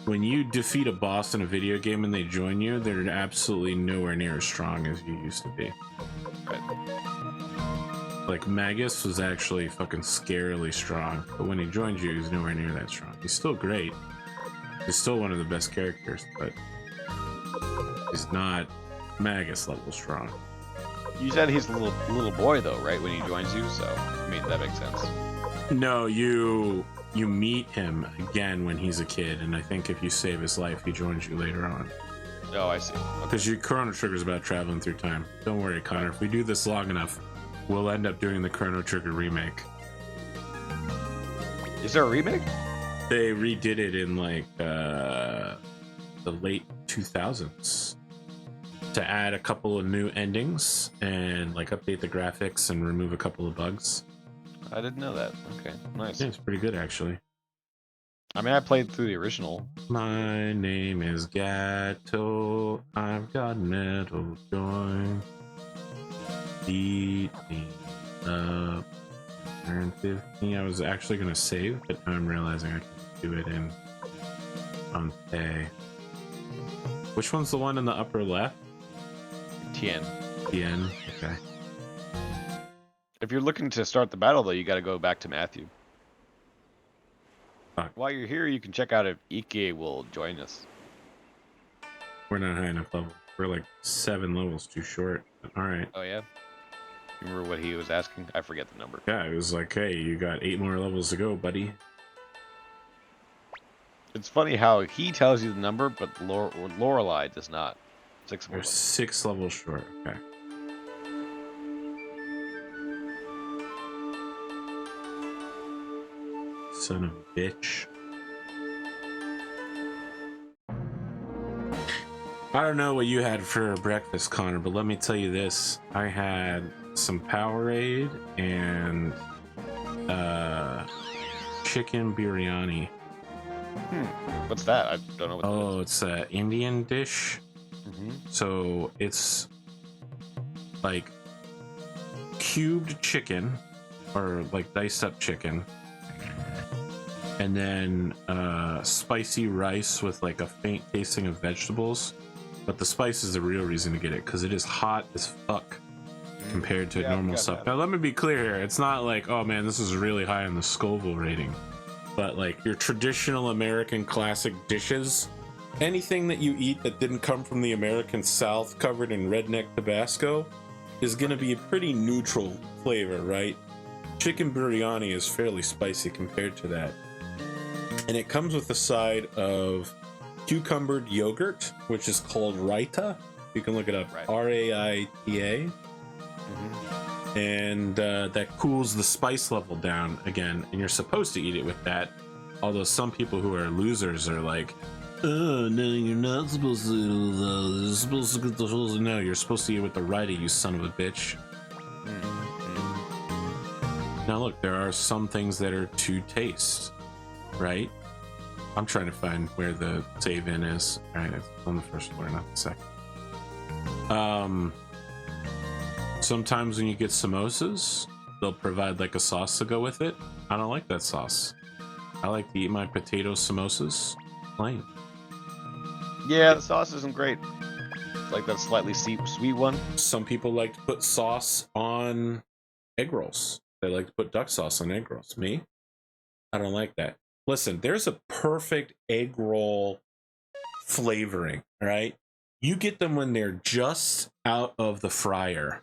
When you defeat a boss in a video game and they join you, they're absolutely nowhere near as strong as you used to be. Like, Magus was actually fucking scarily strong, but when he joined you, he's nowhere near that strong. He's still great. He's still one of the best characters, but he's not Magus level strong. You said he's a little boy though, right? When he joins you, so I mean that makes sense. No, you meet him again when he's a kid, and I think if you save his life, he joins you later on. Oh, I see. Because your Chrono Trigger's about traveling through time. Don't worry, Connor. If we do this long enough, we'll end up doing the Chrono Trigger remake. Is there a remake? They redid it in like the late 2000s to add a couple of new endings and like update the graphics and remove a couple of bugs. I didn't know that. Okay, nice. Yeah, it's pretty good actually. I mean, I played through the original. My name is Gato. I've got metal joy. Beat me up. Turn 15. I was actually gonna save, but now I'm realizing I can do it in Untitled. Which one's the one in the upper left? Tien. Tien. Okay. If you're looking to start the battle, though, you got to go back to Matthew. Fuck. While you're here, you can check out if Ike will join us. We're not high enough level. We're like 7 levels too short. All right. Oh yeah. You remember what he was asking? I forget the number. Yeah, it was like, hey, you got 8 more levels to go, buddy. It's funny how he tells you the number, but Lorelei does not. 6 more. We're 6 levels short. Okay. Son of a bitch. I don't know what you had for breakfast, Connor, but let me tell you this. I had some Powerade and chicken biryani. What's that? I don't know what that is. It's an Indian dish. So it's like cubed chicken or like diced up chicken, and then spicy rice with like a faint tasting of vegetables. But the spice is the real reason to get it, because it is hot as fuck compared to normal stuff. That. Now let me be clear here. It's not like, oh man, this is really high on the Scoville rating. But like your traditional American classic dishes, anything that you eat that didn't come from the American South covered in redneck Tabasco is going to be a pretty neutral flavor, right? Chicken biryani is fairly spicy compared to that. And it comes with a side of cucumbered yogurt, which is called raita. You can look it up. Right. Raita. And that cools the spice level down again, and you're supposed to eat it with that. Although some people who are losers are like, oh, no, you're not supposed to do that. You're supposed to get the whole... No, you're supposed to eat it with the raita, you son of a bitch. Now look, there are some things that are to taste, right? I'm trying to find where the save-in is. All right, it's on the first floor, not the second. Sometimes when you get samosas, they'll provide like a sauce to go with it. I don't like that sauce. I like to eat my potato samosas plain. Yeah, the sauce isn't great. Like that slightly sweet one. Some people like to put sauce on egg rolls. They like to put duck sauce on egg rolls. Me? I don't like that. Listen, there's a perfect egg roll flavoring, right? You get them when they're just out of the fryer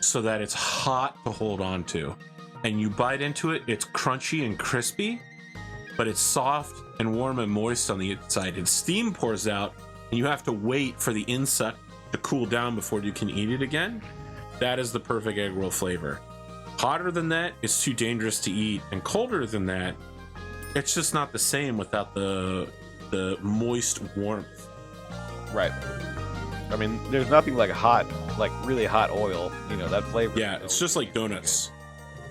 so that it's hot to hold on to. And you bite into it, it's crunchy and crispy, but it's soft and warm and moist on the inside. And steam pours out, and you have to wait for the inside to cool down before you can eat it again. That is the perfect egg roll flavor. Hotter than that, it's too dangerous to eat. And colder than that, it's just not the same without the moist warmth. Right. I mean, there's nothing like hot, like really hot oil. You know that flavor. Yeah, it's just like donuts.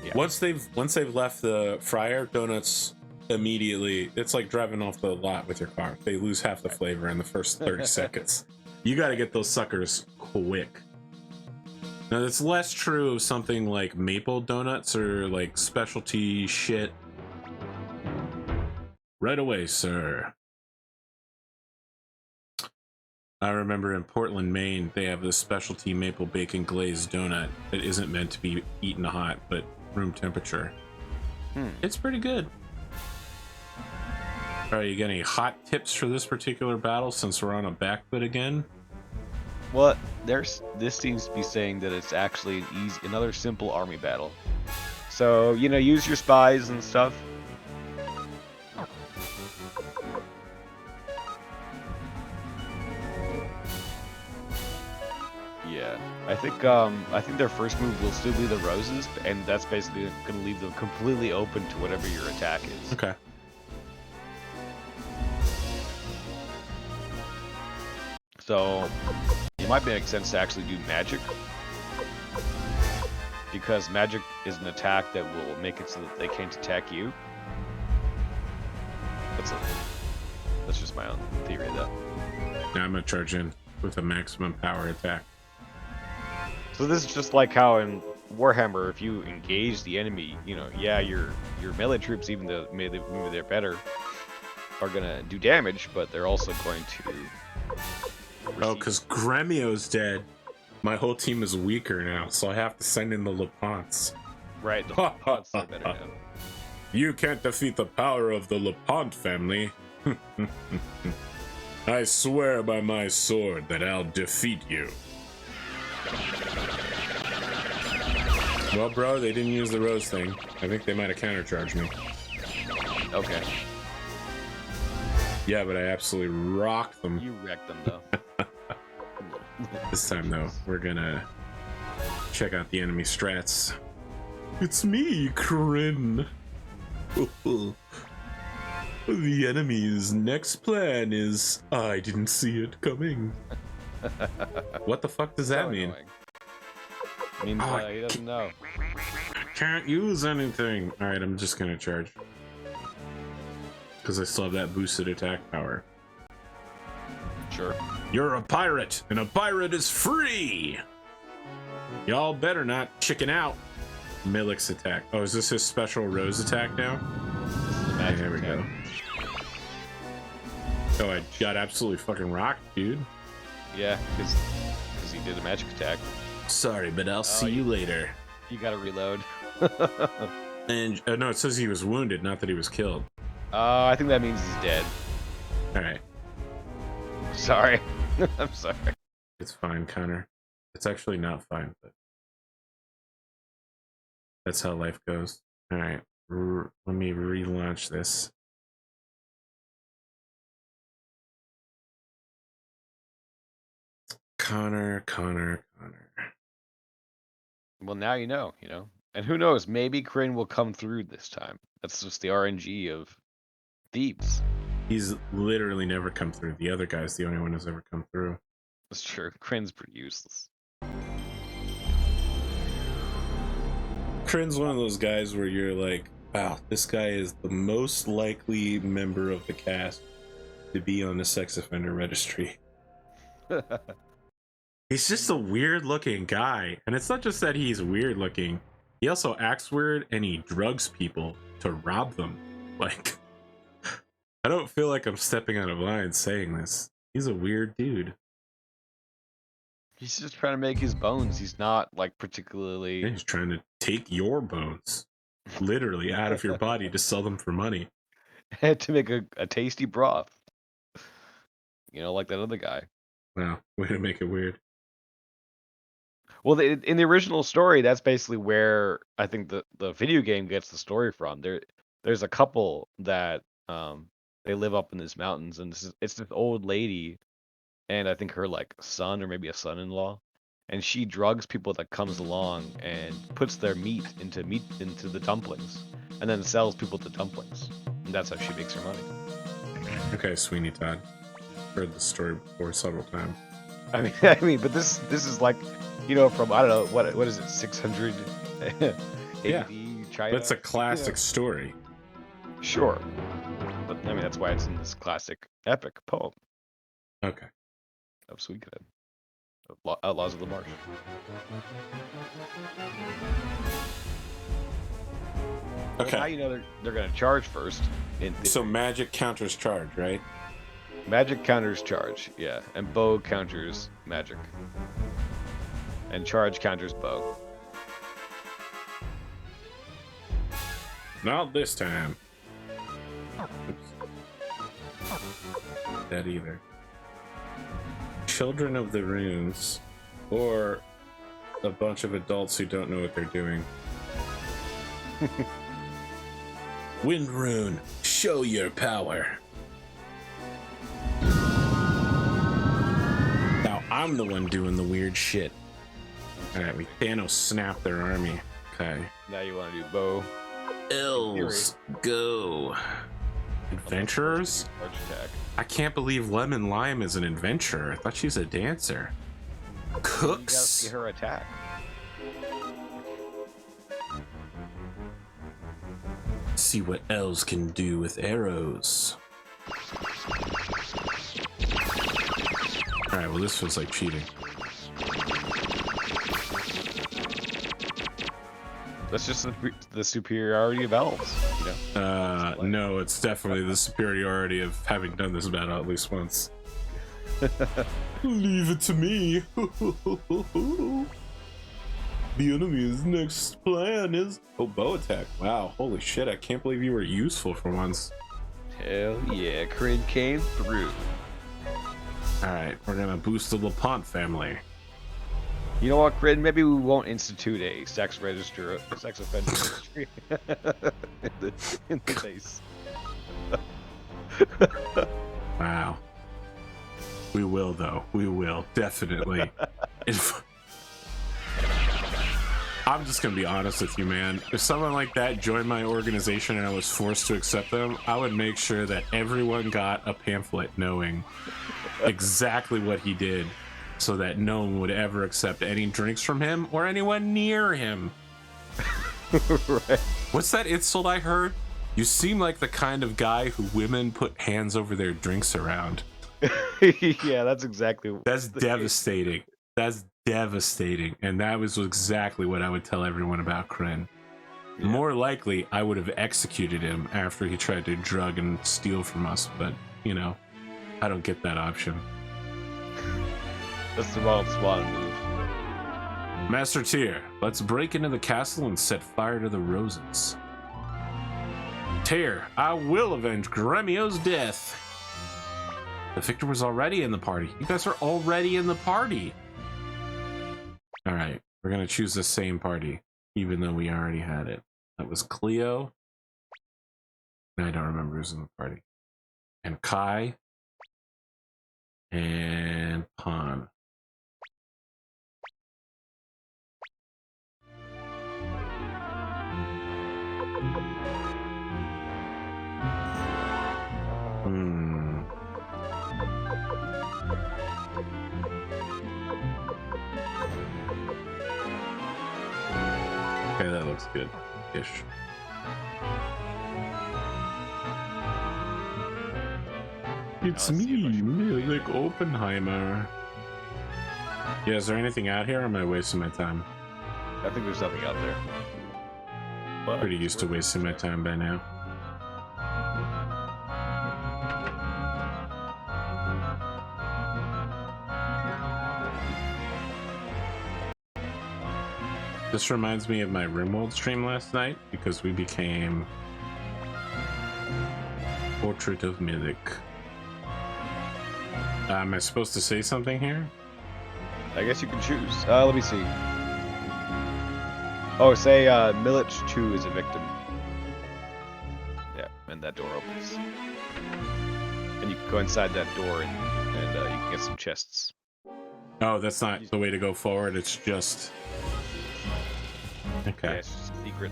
Yeah. Once they've left the fryer, donuts immediately. It's like driving off the lot with your car. They lose half the flavor in the first 30 seconds. You got to get those suckers quick. Now that's less true of something like maple donuts or like specialty shit. Right away, sir. I remember in Portland, Maine, they have this specialty maple bacon glazed donut that isn't meant to be eaten hot, but room temperature. It's pretty good. All right, you got any hot tips for this particular battle since we're on a back foot again? Well, this seems to be saying that it's actually another simple army battle. So, you know, use your spies and stuff. Yeah, I think their first move will still be the roses, and that's basically going to leave them completely open to whatever your attack is. Okay. So, it might make sense to actually do magic, because magic is an attack that will make it so that they can't attack you. That's just my own theory, though. Now I'm gonna charge in with a maximum power attack. So this is just like how in Warhammer, if you engage the enemy, you know, yeah, your melee troops, even though maybe they're better, are gonna do damage, but they're also going to. Oh, because Gremio's dead. My whole team is weaker now, so I have to send in the Lepants. Right, the Lepants are better now. You can't defeat the power of the Lepant family. I swear by my sword that I'll defeat you. Well, bro, they didn't use the rose thing. I think they might have countercharged me. Okay. Yeah, but I absolutely rocked them. You wrecked them, though. This time, though, we're gonna check out the enemy strats. It's me, Kryn. The enemy's next plan is I didn't see it coming. What the fuck does that mean? It means he doesn't know. I can't use anything. Alright, I'm just gonna charge. Because I still have that boosted attack power. Sure. You're a pirate, and a pirate is free! Y'all better not chicken out. Milik's attack. Oh, is this his special rose attack now? Okay, there we go. Oh, I got absolutely fucking rocked, dude. Yeah, because he did a magic attack. Sorry, but I'll see you later. You gotta reload. And no, it says he was wounded, not that he was killed. I think that means he's dead. Alright. Sorry. I'm sorry. It's fine, Connor. It's actually not fine, but that's how life goes. Alright, let me relaunch this. Connor. Well, now you know. And who knows, maybe Kryn will come through this time. That's just the RNG of Thebes. He's literally never come through. The other guy's the only one who's ever come through. That's true. Kryn's pretty useless. Kryn's one of those guys where you're like, wow, this guy is the most likely member of the cast to be on the sex offender registry. He's just a weird looking guy. And it's not just that he's weird looking. He also acts weird and he drugs people to rob them. Like, I don't feel like I'm stepping out of line saying this. He's a weird dude. He's just trying to make his bones. He's not, like, particularly... Yeah, he's trying to take your bones, literally, out of your body to sell them for money. To make a tasty broth. You know, like that other guy. Wow, way to make it weird. Well, in the original story, that's basically where I think the video game gets the story from. There's a couple that they live up in these mountains, and it's this old lady, and I think her like son or maybe a son-in-law, and she drugs people that comes along and puts their meat into the dumplings, and then sells people the dumplings, and that's how she makes her money. Okay, Sweeney Todd. Heard the story before several times. I mean, but this is like, from I don't know what is it, 600 AD China. That's a classic story. Sure, but I mean that's why it's in this classic epic poem. Okay. Of Suikoden, Outlaws of the Marsh. Okay. Well, now they're gonna charge first. So magic counters charge, right? Magic counters charge, yeah, and bow counters magic, and charge counters bow. Not this time. Oops. That either. Children of the Runes, or a bunch of adults who don't know what they're doing. Wind Rune, show your power. Now I'm the one doing the weird shit. Alright, we Thanos snapped their army. Okay. Now you want to do bow. Elves, go. Adventurers? Charge attack. I can't believe Lemon Lime is an adventurer. I thought she's a dancer. You gotta Cooks? see her attack. See what elves can do with arrows. Alright, well this feels like cheating. That's just the superiority of elves, you know? No, it's definitely the superiority of having done this battle at least once. Leave it to me. The enemy's next plan is... Oh, bow attack. Wow, holy shit, I can't believe you were useful for once. Hell yeah, Crid came through. Alright, we're gonna boost the LaPont family. You know what, Crid? Maybe we won't institute a sex offender registry in the face. Wow. We will, though. We will, definitely. I'm just gonna be honest with you, man. If someone like that joined my organization and I was forced to accept them, I would make sure that everyone got a pamphlet knowing exactly what he did, so that no one would ever accept any drinks from him or anyone near him. Right. What's that insult I heard? You seem like the kind of guy who women put hands over their drinks around. Yeah, that's exactly. That's devastating. That's devastating. And that was exactly what I would tell everyone about Kryn. Yeah. More likely, I would have executed him after he tried to drug and steal from us, but, you know, I don't get that option. That's the wrong swan move. Master Tyr, let's break into the castle and set fire to the roses. Tyr, I will avenge Gremio's death. The victor was already in the party. You guys are already in the party. All right, we're gonna choose the same party, even though we already had it. That was Cleo. I don't remember who's in the party. And Kai. And Pan. Okay, that looks good-ish. It's me, Milik Oppenheimer. Yeah, is there anything out here, or am I wasting my time? I think there's nothing out there. But Pretty used to wasting my time by now. This reminds me of my RimWorld stream last night because we became Portrait of Milik. Am I supposed to say something here? I guess you can choose. Let me see. Oh, say Milich 2 is a victim. Yeah, and that door opens. And you can go inside that door and you can get some chests. Oh, that's not the way to go forward. It's just... Yeah, Okay. it's just a secret.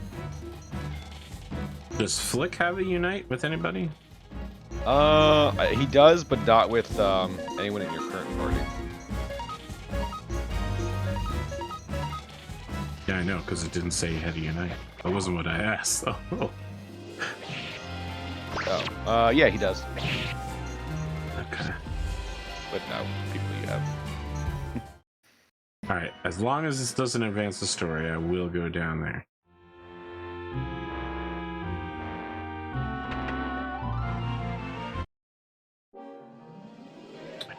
Does Flick have a unite with anybody? He does, but not with anyone in your current party. Yeah, I know, because it didn't say he had a unite. That wasn't what I asked, though. Oh, yeah, he does. Okay. But not people you have. Alright, as long as this doesn't advance the story, I will go down there.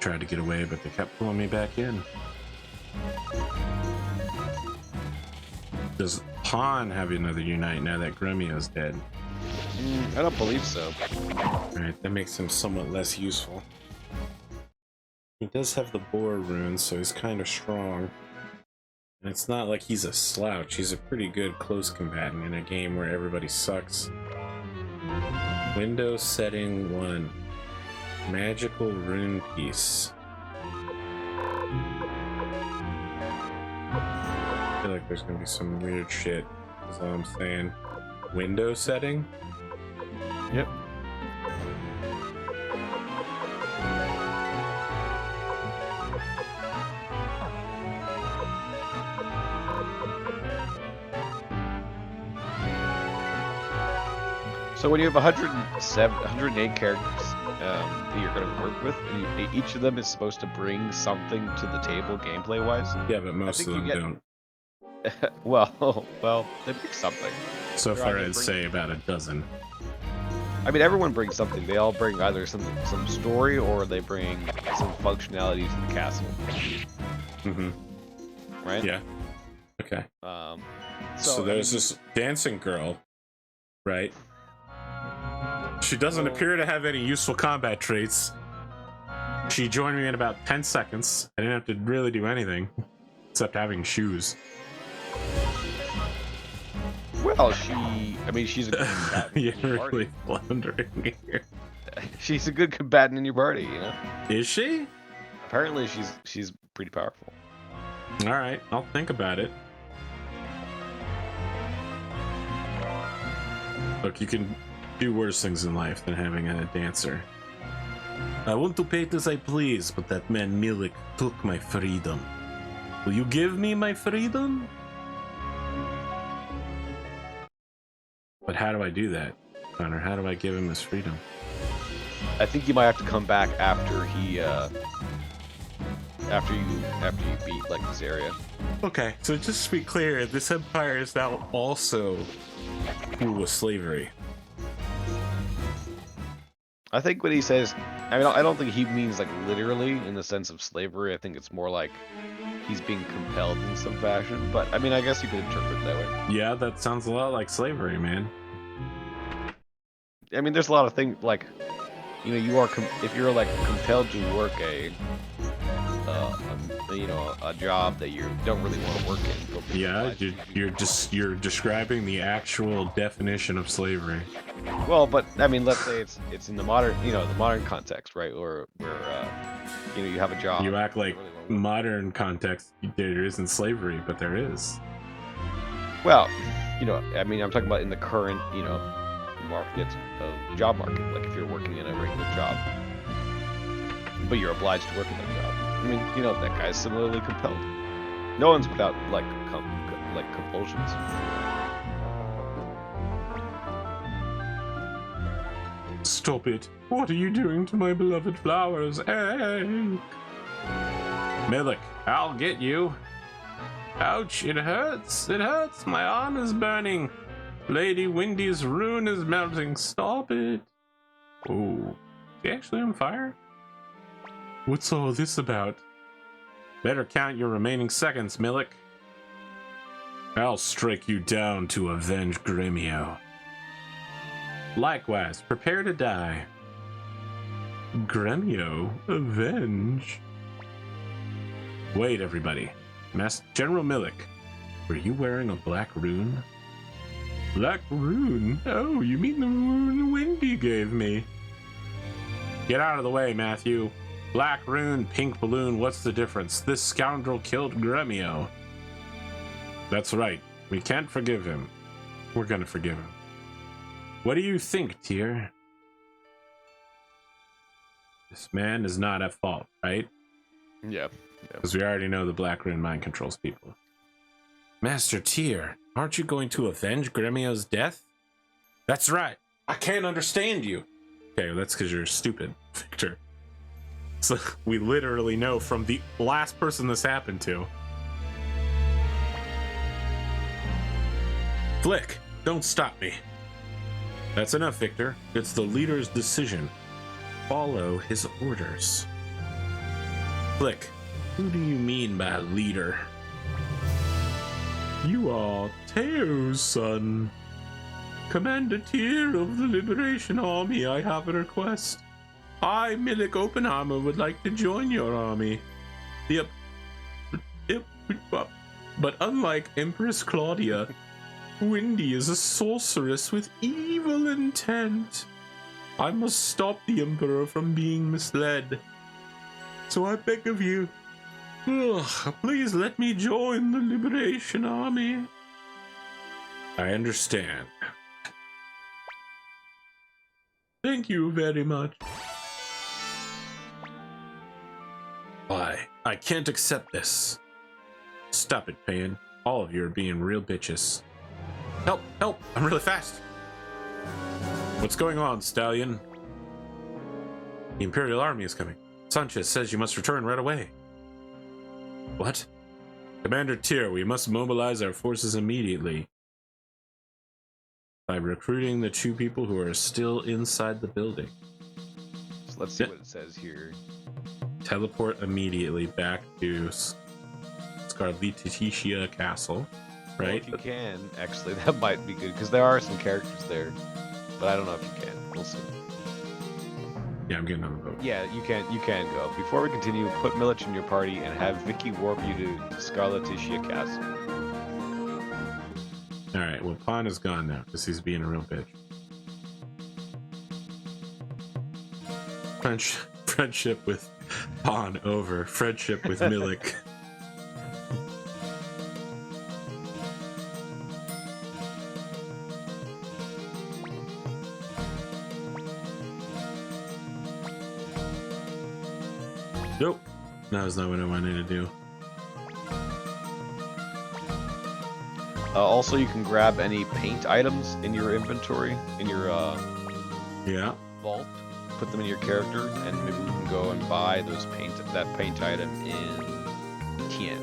tried to get away, but they kept pulling me back in. Does Pawn have another unite now that Gremio's dead? I don't believe so. Alright, that makes him somewhat less useful. He does have the boar rune, so he's kind of strong. And it's not like he's a slouch, he's a pretty good close combatant in a game where everybody sucks. Window setting 1. Magical rune piece. I feel like there's gonna be some weird shit, is all I'm saying. Window setting? Yep. So when you have 108 characters that you're going to work with, and each of them is supposed to bring something to the table gameplay-wise. Yeah, but most of them don't. well, they bring something. So far, I'd say about a dozen. I mean, everyone brings something. They all bring either some story or they bring some functionality to the castle. Mm-hmm. Right? Yeah. Okay. So there's this dancing girl, right? She doesn't appear to have any useful combat traits. She joined me in about 10 seconds. I didn't have to really do anything except having shoes. Well, she's a good combatant. You're really floundering here. She's a good combatant in your party, you know? Is she? Apparently she's pretty powerful. Alright, I'll think about it. Look, you can do worse things in life than having a dancer. I want to paint as I please, but that man Milik took my freedom. Will you give me my freedom? But how do I do that, Connor? How do I give him his freedom? I think you might have to come back after he after you beat like this area. Okay, so just to be clear, this empire is now also cool with slavery. I think when he says, I mean, I don't think he means like literally in the sense of slavery. I think it's more like he's being compelled in some fashion. But I mean, I guess you could interpret it that way. Yeah, that sounds a lot like slavery, man. I mean, there's a lot of things like, you know, you are if you're like compelled to work a job that you don't really want to work in. Yeah, you're describing the actual definition of slavery. Well, but I mean, let's say it's in the modern, the modern context, right? Or where you have a job. You act like modern context there isn't slavery, but there is. Well, I mean, I'm talking about in the current, market, job market. Like if you're working in a regular job, but you're obliged to work in that job. I mean, that guy's similarly compelled. No one's without like compulsions. Stop it! What are you doing to my beloved flowers? Egg! Milik, I'll get you. Ouch! It hurts! It hurts! My arm is burning. Lady Windy's rune is melting. Stop it! Oh, is he actually on fire? What's all this about? Better count your remaining seconds, Milik. I'll strike you down to avenge Gremio. Likewise, prepare to die. Gremio? Avenge? Wait, everybody. General Milik, were you wearing a black rune? Black rune? Oh, you mean the rune Windy gave me? Get out of the way, Matthew. Black rune, pink balloon, what's the difference? This scoundrel killed Gremio. That's right. We can't forgive him. We're gonna forgive him. What do you think, Tyr? This man is not at fault, right? Yeah. Because we already know the Black Rune mind controls people. Master Tyr, aren't you going to avenge Gremio's death? That's right. I can't understand you. Okay, well, that's because you're stupid, Victor. So we literally know from the last person this happened to. Flick, don't stop me. That's enough, Victor. It's the leader's decision. Follow his orders. Flick, who do you mean by leader? You are Teo's son. Commander Tyr of the Liberation Army, I have a request. I, Milik Oppenheimer, would like to join your army. But unlike Empress Claudia, Windy is a sorceress with evil intent. I must stop the Emperor from being misled. So I beg of you, please let me join the Liberation Army. I understand. Thank you very much. Why? I can't accept this. Stop it, Payan. All of you are being real bitches. Help! Help! I'm really fast! What's going on, Stallion? The Imperial Army is coming. Sanchez says you must return right away. What? Commander Tyr, we must mobilize our forces immediately. By recruiting the 2 people who are still inside the building. So let's see what it says here. Teleport immediately back to Scarletitia Castle, right? Well, if you can, actually, that might be good, because there are some characters there, but I don't know if you can. We'll see. Yeah, I'm getting on the boat. Yeah, you can go. Before we continue, put Milich in your party and have Vicky warp you to Scarletitia Castle. Alright, well, Pawn is gone now, because he's being a real bitch. Friendship with Pawn over. Friendship with Milik. Nope. That was not what I wanted to do. Also, you can grab any paint items in your inventory, in your Yeah. vault. Put them in your character, and maybe we can go and buy that paint item in Tien.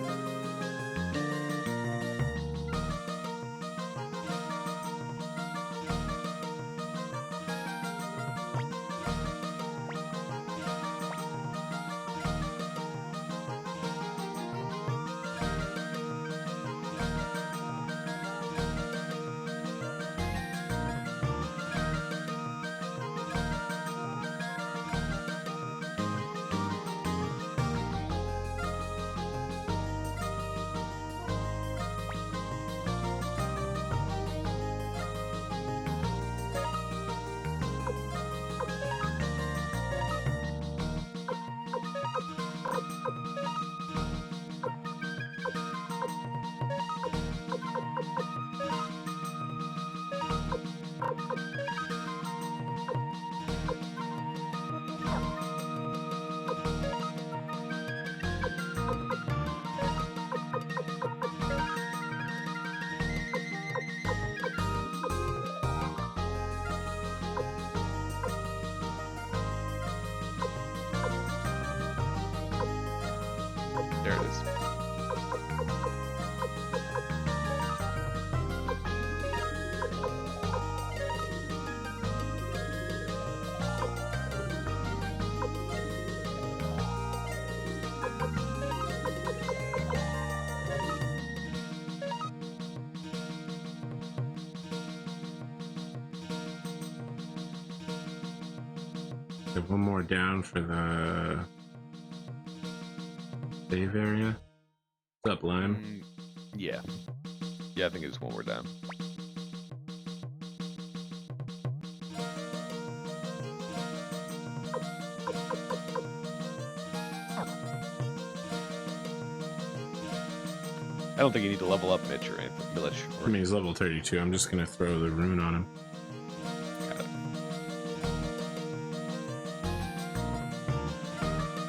There it is. Have one more down for the save area. What's up, Lime? Yeah. Yeah, I think it's one more down. I don't think you need to level up Mitch or anything. Milich. I mean, he's level 32. I'm just gonna throw the rune on him. Got it.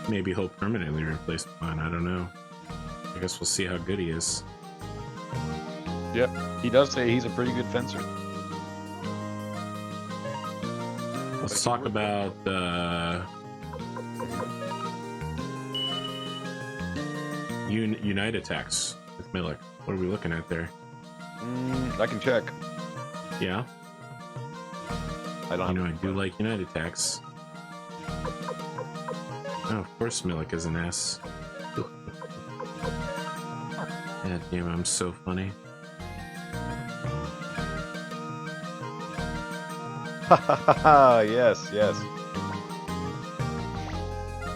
Maybe he'll permanently replace mine. I don't know. I guess we'll see how good he is. Yep. He does say he's a pretty good fencer. Let's talk about Unite attacks with Milik. What are we looking at there? I can check. Yeah, I don't you know have I do like Unite attacks. Oh, of course Milik is an S. God damn, I'm so funny. Yes, yes.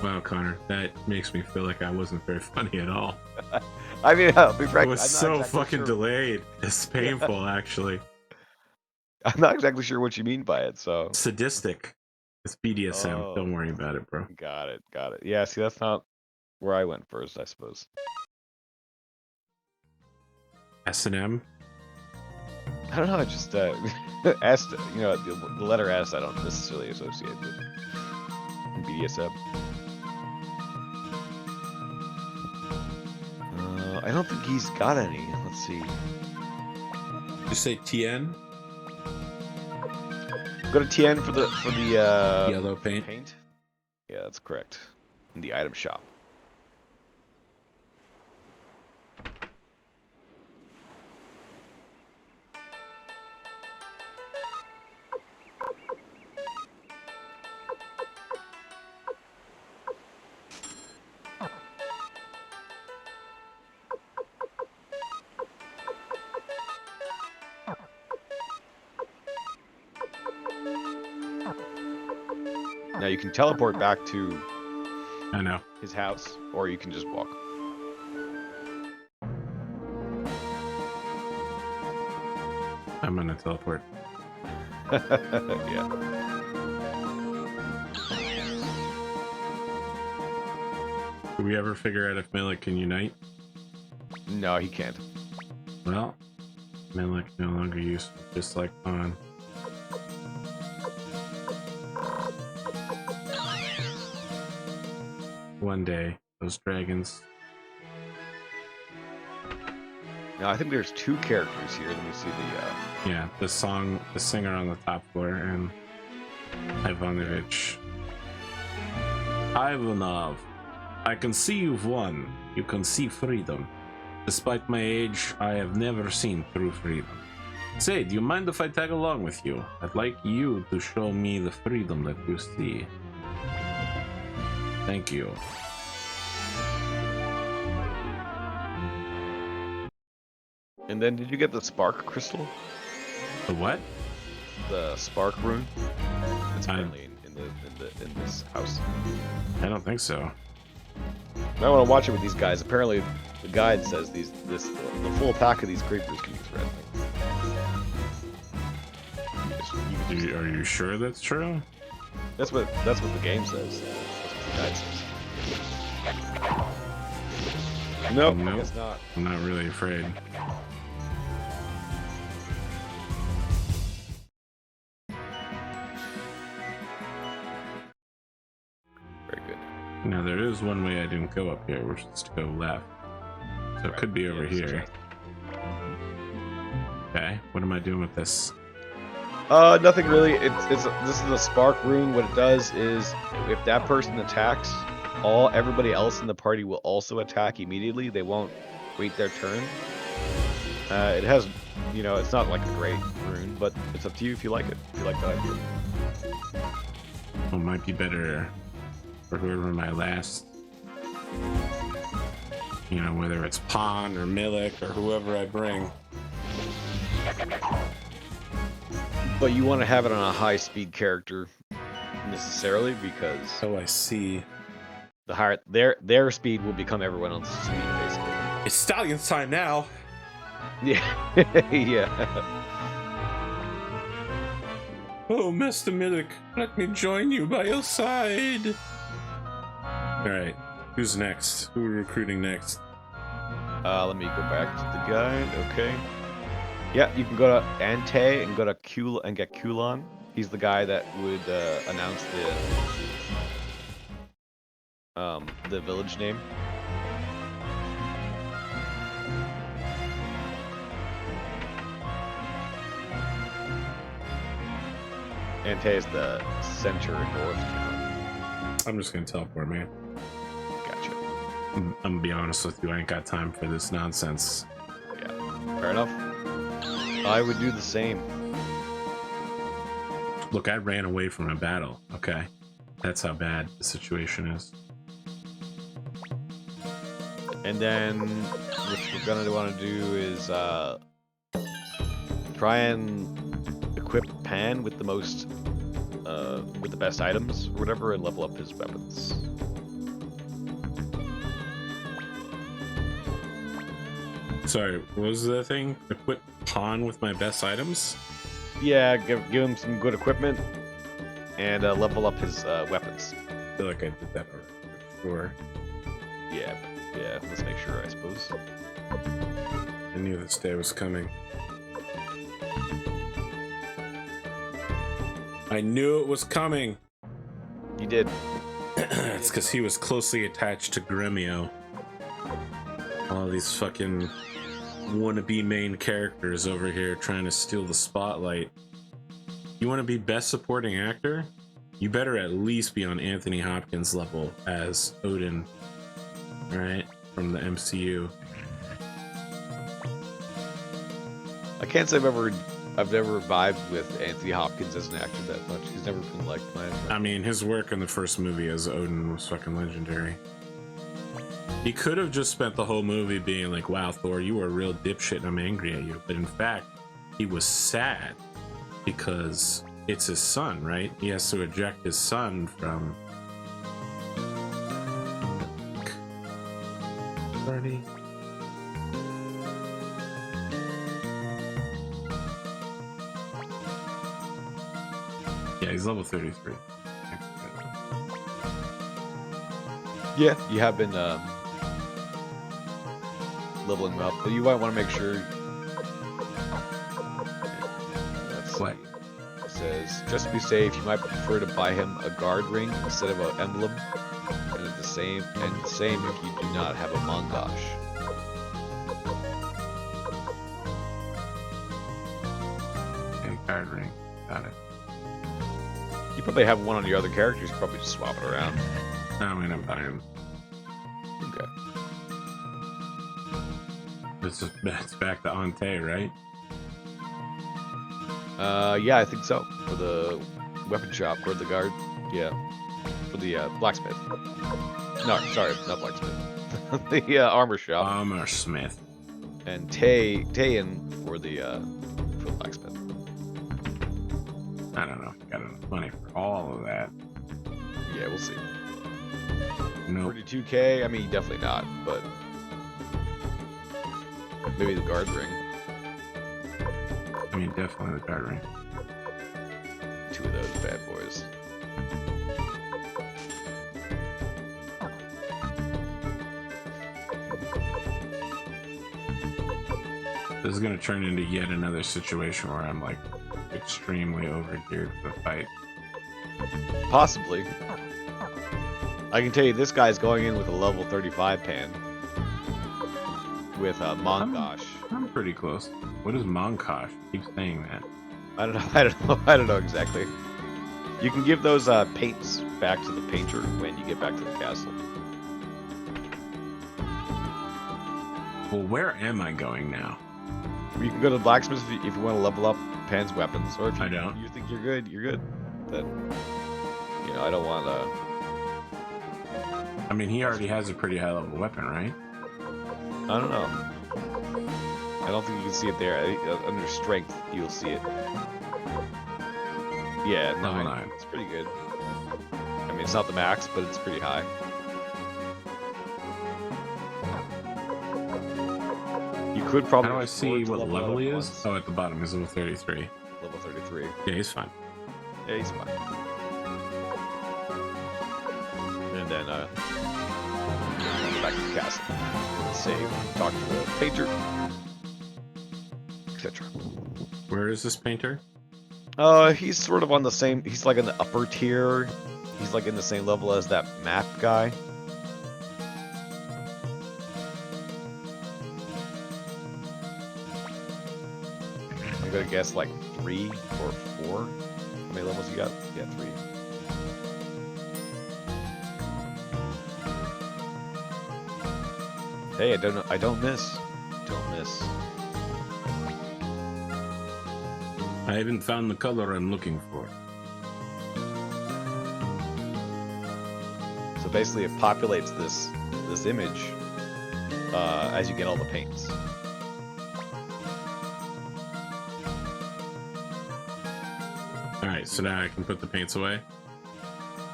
Wow, Connor, that makes me feel like I wasn't very funny at all. I mean, I'll be frank, It was I'm not so exactly fucking sure. delayed. It's painful, actually. I'm not exactly sure what you mean by it, so. Sadistic. It's BDSM. Oh. Don't worry about it, bro. Got it, got it. Yeah, see, that's not where I went first, I suppose. S&M? I don't know, I just, S, you know, the letter S I don't necessarily associate with BDSM. I don't think he's got any. Let's see. You say TN? Go to TN for the Yellow paint. Yeah, that's correct. In the item shop. Now you can teleport back to I know. his house, or you can just walk. I'm gonna teleport. Yeah. Did we ever figure out if Milik can unite? No, he can't. Well, Milik no longer useful, just like on. One day, those dragons. Now I think there's two characters here. Let me see the. Yeah, the singer on the top floor, and Ivanovich. Ivanov, I can see you've won. You can see freedom. Despite my age, I have never seen true freedom. Say, do you mind if I tag along with you? I'd like you to show me the freedom that you see. Thank you. And then, did you get the spark crystal? The what? The spark rune? It's apparently in this house. I don't think so. I want to watch it with these guys. Apparently, the guide says the full pack of these creepers can be threatening. Are you sure that's true? That's what the game says. That's what the guide says. Nope, Nope. I guess not. I'm not really afraid. Very good. Now there is one way I didn't go up here, which is to go left. So it could be over here. Okay, what am I doing with this? Nothing really. This is a spark rune. What it does is, if that person attacks, everybody else in the party will also attack immediately. They won't wait their turn. It has, you know, it's not like a great rune, but it's up to you if you like it. If you like that idea. Well, it might be better for whoever my last, you know, whether it's Pon or Milik or whoever I bring. But you want to have it on a high-speed character necessarily, because Oh, I see. the higher their speed will become everyone else's speed, basically. It's Stallion's time now. Yeah, yeah. Oh, Master Milik, let me join you by your side. All right, who's next? Who are we recruiting next? Let me go back to the guide. Okay. Yeah, you can go to Ante and go to and get Kulon. He's the guy that would announce the village name. Ante is the center north town. I'm just gonna teleport, man. Gotcha. I'm gonna be honest with you, I ain't got time for this nonsense. Yeah, fair enough. I would do the same. Look, I ran away from a battle, okay? That's how bad the situation is. And then what we're gonna want to do is try and equip Pan with the most, with the best items or whatever, and level up his weapons. Sorry, what was the thing? Equip Pawn with my best items? Yeah, give him some good equipment and level up his weapons. I feel like I did that already. Sure. Yeah, let's make sure, I suppose. I knew this day was coming. I knew it was coming! You did. It's because he was closely attached to Gremio. All these fucking wannabe main characters over here trying to steal the spotlight. You want to be best supporting actor? You better at least be on Anthony Hopkins level as Odin, right? From the MCU. I can't say I've never vibed with Anthony Hopkins as an actor that much. He's never been like mine. I mean, his work in the first movie as Odin was fucking legendary. He could have just spent the whole movie being like, wow, Thor, you were a real dipshit and I'm angry at you. But in fact, he was sad because it's his son, right? He has to eject his son from... Party. Yeah, he's level 33. Yeah, you have been leveling him up, but you might want to make sure. Let's see. What? It says, just to be safe, you might prefer to buy him a guard ring instead of an emblem, and the same if you do not have a Mongosh. Okay, guard ring. Got it. You probably have one on your other characters. You probably just swap it around. I'm gonna buy him. Okay. It's back to Ante, right? Yeah, I think so. For the weapon shop or the guard. Yeah. For the blacksmith. No, sorry, not blacksmith. The armor shop. Armor Smith. And Tayin for the blacksmith. I don't know if I got enough money for all of that. Yeah, we'll see. Nope. 32K? I mean, definitely not, but maybe the guard ring. I mean, definitely the guard ring. 2 of those bad boys. This is gonna turn into yet another situation where I'm like extremely overgeared for the fight. Possibly. I can tell you this guy's going in with a level 35 pan. With Mongosh. I'm pretty close. What is Mongosh? Keep saying that. I don't know exactly. You can give those paints back to the painter when you get back to the castle. Well, where am I going now? You can go to the blacksmith if you want to level up Pan's weapons, or if I don't. you think you're good, you're good. Then, you know, I don't want to. I mean, he already has a pretty high level weapon, right? I don't know. I don't think you can see it there. Under strength, you'll see it. Yeah, Level 9. 9. It's pretty good. I mean, it's not the max, but it's pretty high. You could probably. How do I see afford to what level up he is? once. Oh, at the bottom. He's level 33. Level 33. Yeah, he's fine. Yeah, he's fine. And then, go back to the castle. Save, talk to the painter, etc. Where is this painter? He's sort of on the same. He's like in the upper tier. He's like in the same level as that map guy. I'm gonna guess like 3 or 4. How many levels you got? Yeah, 3. Hey, I don't miss. Don't miss. I haven't found the color I'm looking for. So basically, it populates this image as you get all the paints. All right, so now I can put the paints away.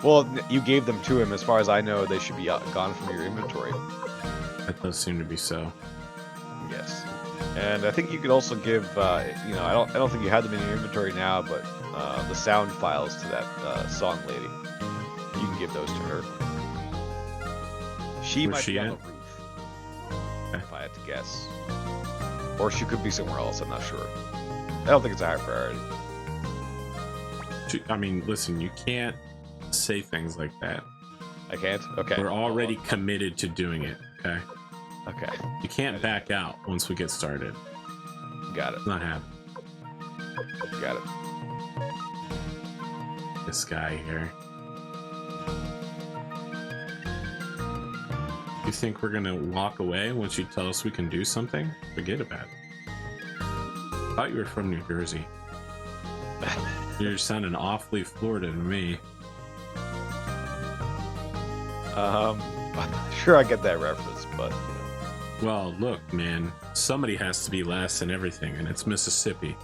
Well, you gave them to him. As far as I know, they should be gone from your inventory. That does seem to be so. Yes. And I think you could also give, you know, I don't think you have them in your inventory now, but the sound files to that song lady, you can give those to her. She Where's might she be on at? the roof, if I had to guess. Or she could be somewhere else, I'm not sure. I don't think it's a high priority. I mean, listen, you can't say things like that. I can't? Okay. We're already committed to doing it, okay? Okay. You can't back out once we get started. Got it. It's not happening. Got it. This guy here. You think we're gonna walk away once you tell us we can do something? Forget about it. I thought you were from New Jersey. You're sounding awfully Florida to me. I'm not sure I get that reference, but, you know. Well, look, man, somebody has to be last in everything, and it's Mississippi.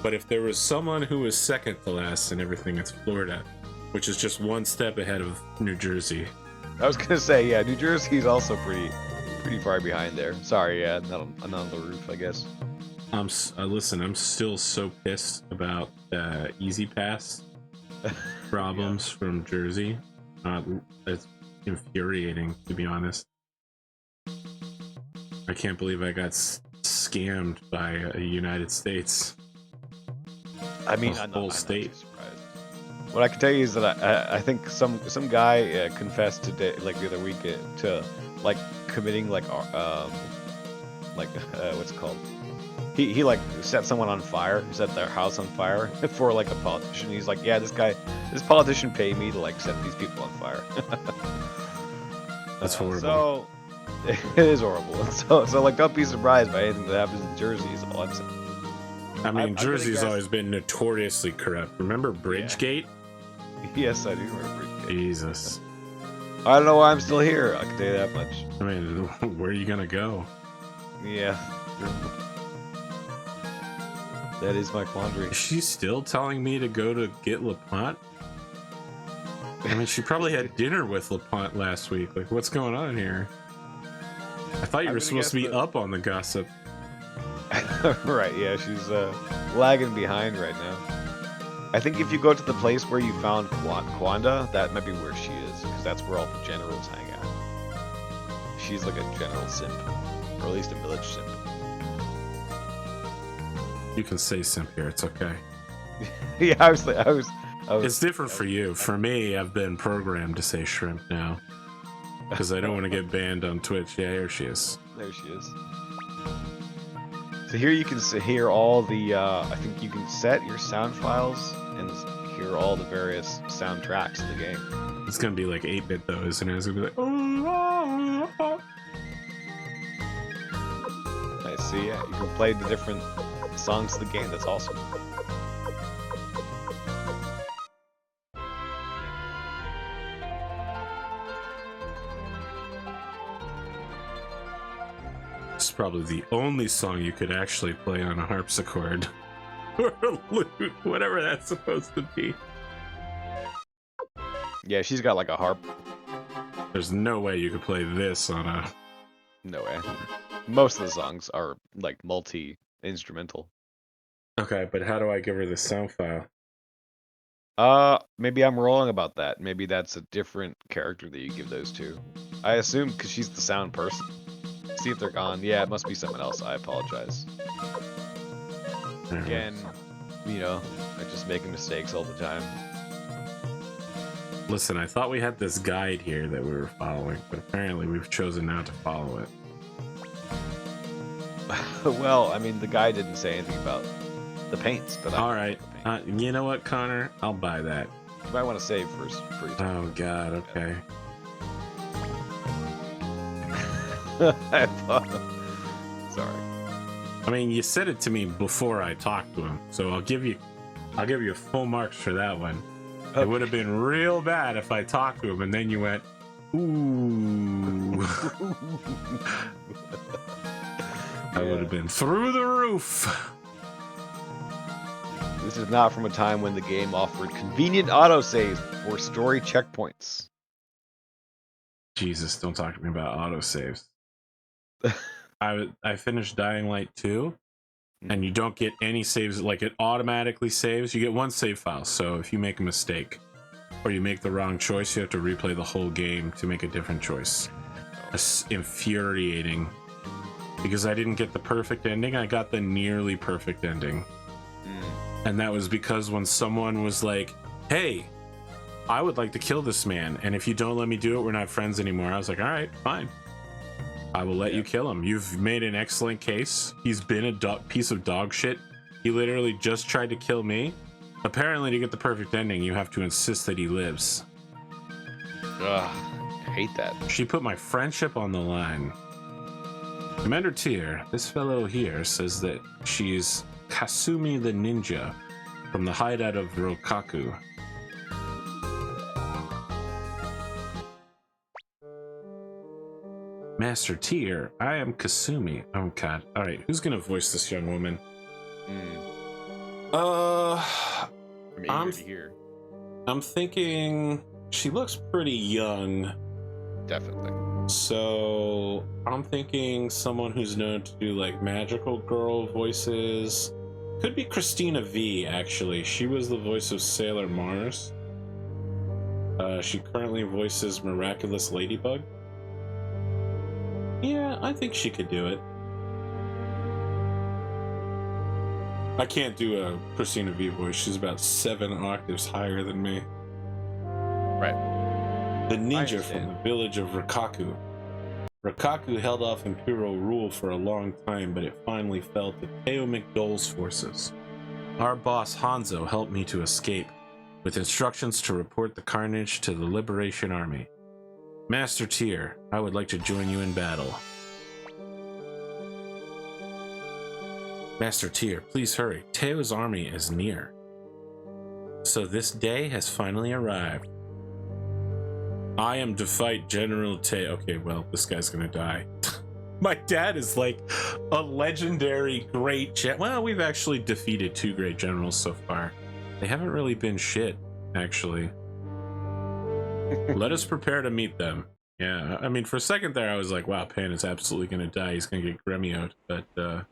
But if there was someone who was second to last in everything, it's Florida, which is just one step ahead of New Jersey. I was gonna say, yeah, New Jersey's also pretty far behind there. Sorry, yeah, not on the roof, I guess. Listen, I'm still so pissed about Easy Pass problems from Jersey. It's infuriating, to be honest. I can't believe I got scammed by a United States. I mean, A I'm whole not state. too surprised. What I can tell you is that I think some guy confessed today, like the other week, to like committing like what's it called? He like set someone on fire, set their house on fire for like a politician. He's like, yeah, this politician paid me to like set these people on fire. That's horrible. So it is horrible. So like, don't be surprised by anything that happens in Jersey. Is all I'm saying. I mean, I'm gonna Jersey's guess- always been notoriously corrupt. Remember Bridgegate? Yes, I do remember. Jesus. I don't know why I'm still here. I can tell you that much. I mean, where are you gonna go? Yeah. That is my quandary. Is she still telling me to go to get LaPont? I mean, she probably had dinner with LaPont last week. Like, what's going on here? I thought you I'm were gonna supposed to be guess up on the gossip. Right, yeah, she's lagging behind right now. I think if you go to the place where you found Kwanda, that might be where she is, because that's where all the generals hang out. She's like a general simp, or at least a village simp. You can say simp here. It's okay. Yeah, I was. It's different for you. For me, I've been programmed to say shrimp now. Because I don't want to get banned on Twitch. Yeah, here she is. There she is. So here you can hear all the, I think you can set your sound files and hear all the various soundtracks of the game. It's going to be like 8-bit though, isn't it? It's going to be like... Oh, I see, yeah. You can play the different songs of the game. That's awesome. It's probably the only song you could actually play on a harpsichord. Or a lute, whatever that's supposed to be. Yeah, she's got like a harp. There's no way you could play this on a... No way. Most of the songs are like multi-instrumental. Okay, but how do I give her the sound file? Maybe I'm wrong about that. Maybe that's a different character that you give those to. I assume because she's the sound person. See if they're gone. Yeah, it must be someone else. I apologize. Again, you know, I'm just making mistakes all the time. Listen, I thought we had this guide here that we were following, but apparently we've chosen not to follow it. Well, I mean, the guy didn't say anything about the paints, but All right, you know what, Connor? I'll buy that. you might want to save first for your time. Oh God, okay. I thought. Sorry. I mean, you said it to me before I talked to him, so I'll give you full marks for that one. Okay. It would have been real bad if I talked to him and then you went, ooh. I would have been through the roof. This is not from a time when the game offered convenient autosaves or story checkpoints. Jesus, don't talk to me about autosaves. I finished Dying Light 2, and you don't get any saves. Like, it automatically saves. You get one save file, so if you make a mistake or you make the wrong choice, you have to replay the whole game to make a different choice. It's infuriating, because I didn't get the perfect ending. I got the nearly perfect ending. And that was because when someone was like, hey, I would like to kill this man, and if you don't let me do it, we're not friends anymore. I was like, all right, fine. I will let you kill him. You've made an excellent case. He's been a piece of dog shit. He literally just tried to kill me. Apparently, to get the perfect ending, you have to insist that he lives. Ugh, I hate that. She put my friendship on the line. Commander Tyr, this fellow here says that she's Kasumi the ninja from the hideout of Rokaku. Master Tyr, I am Kasumi. Oh god. Alright, who's gonna voice this young woman? I'm eager to hear. I'm thinking she looks pretty young. Definitely. So I'm thinking someone who's known to do like magical girl voices. Could be Christina V, actually. She was the voice of Sailor Mars. She currently voices Miraculous Ladybug. Yeah, I think she could do it. I can't do a Christina V voice. She's about 7 octaves higher than me. Right. The ninja from the village of Rokaku. Rokaku held off Imperial rule for a long time, but it finally fell to Teo McDole's forces. Our boss Hanzo helped me to escape, with instructions to report the carnage to the Liberation Army. Master Tyr, I would like to join you in battle. Master Tyr, please hurry. Teo's army is near. So this day has finally arrived. I am to fight General Teo. Okay, well, this guy's gonna die. My dad is like a legendary great well, we've actually defeated 2 great generals so far. They haven't really been shit, actually. Let us prepare to meet them. Yeah, I mean, for a second there, I was like, wow, Pan is absolutely gonna die. He's gonna get Gremioed, but,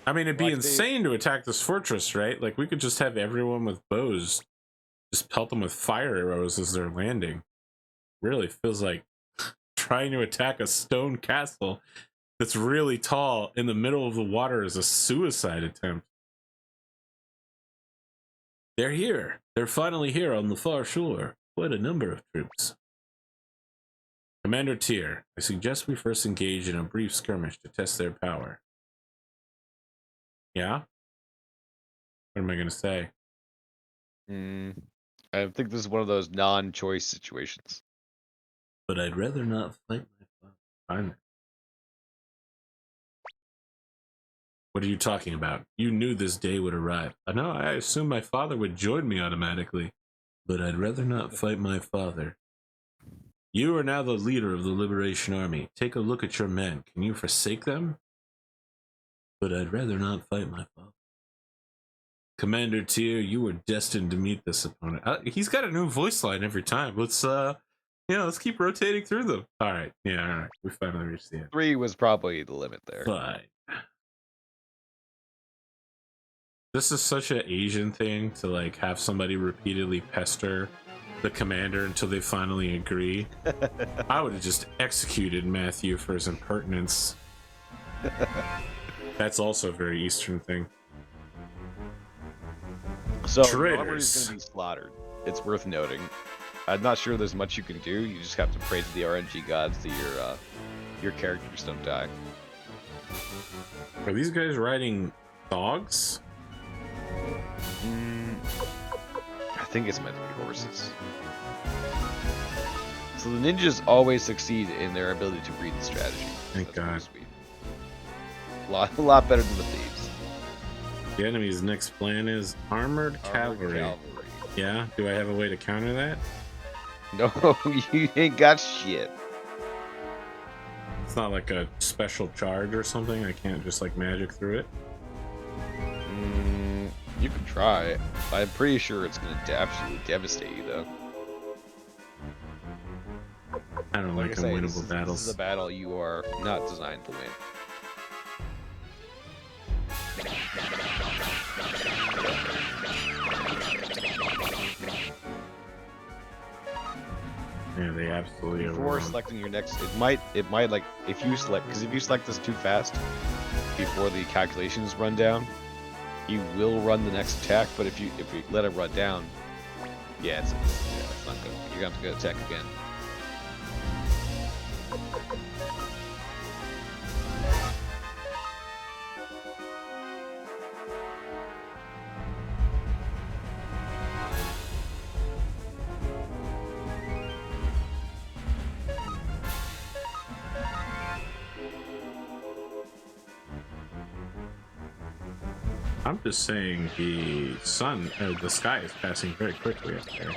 I mean, it'd be insane to attack this fortress, right? Like, we could just have everyone with bows just pelt them with fire arrows as they're landing. Really feels like trying to attack a stone castle that's really tall in the middle of the water is a suicide attempt. They're here. They're finally here on the far shore. Quite a number of troops. Commander Tyr, I suggest we first engage in a brief skirmish to test their power. Yeah? What am I going to say? I think this is one of those non-choice situations. But I'd rather not fight my father. Fine. What are you talking about? You knew this day would arrive. I know, I assumed my father would join me automatically. But I'd rather not fight my father. You are now the leader of the Liberation Army. Take a look at your men. Can you forsake them? But I'd rather not fight my father. Commander Tyr, you were destined to meet this opponent. He's got a new voice line every time. Let's let's keep rotating through them. All right, yeah, all right. We finally reached the end. 3 was probably the limit there. Fine. This is such an Asian thing to like have somebody repeatedly pester the commander until they finally agree. I would have just executed Matthew for his impertinence. That's also a very Eastern thing. So Traitors. Cavalry's going to be slaughtered. It's worth noting. I'm not sure there's much you can do. You just have to pray to the RNG gods that your characters don't die. Are these guys riding dogs? I think it's meant to be horses. So the ninjas always succeed in their ability to read the strategy. Thank That's pretty God. sweet. A lot better than the thieves. The enemy's next plan is armored cavalry. Cavalry. Yeah, do I have a way to counter that? No, you ain't got shit. It's not like a special charge or something. I can't just like magic through it. You can try. I'm pretty sure it's gonna absolutely devastate you, though. I don't like I say, unwinnable battles. This is a battle you are not designed to win. Yeah, they absolutely Before are. selecting your next, it might like if you select, because if you select this too fast before the calculations run down, you will run the next attack. But if you let it run down, yeah, it's not good. You're gonna have to go attack again. I'm just saying the sky is passing very quickly up there.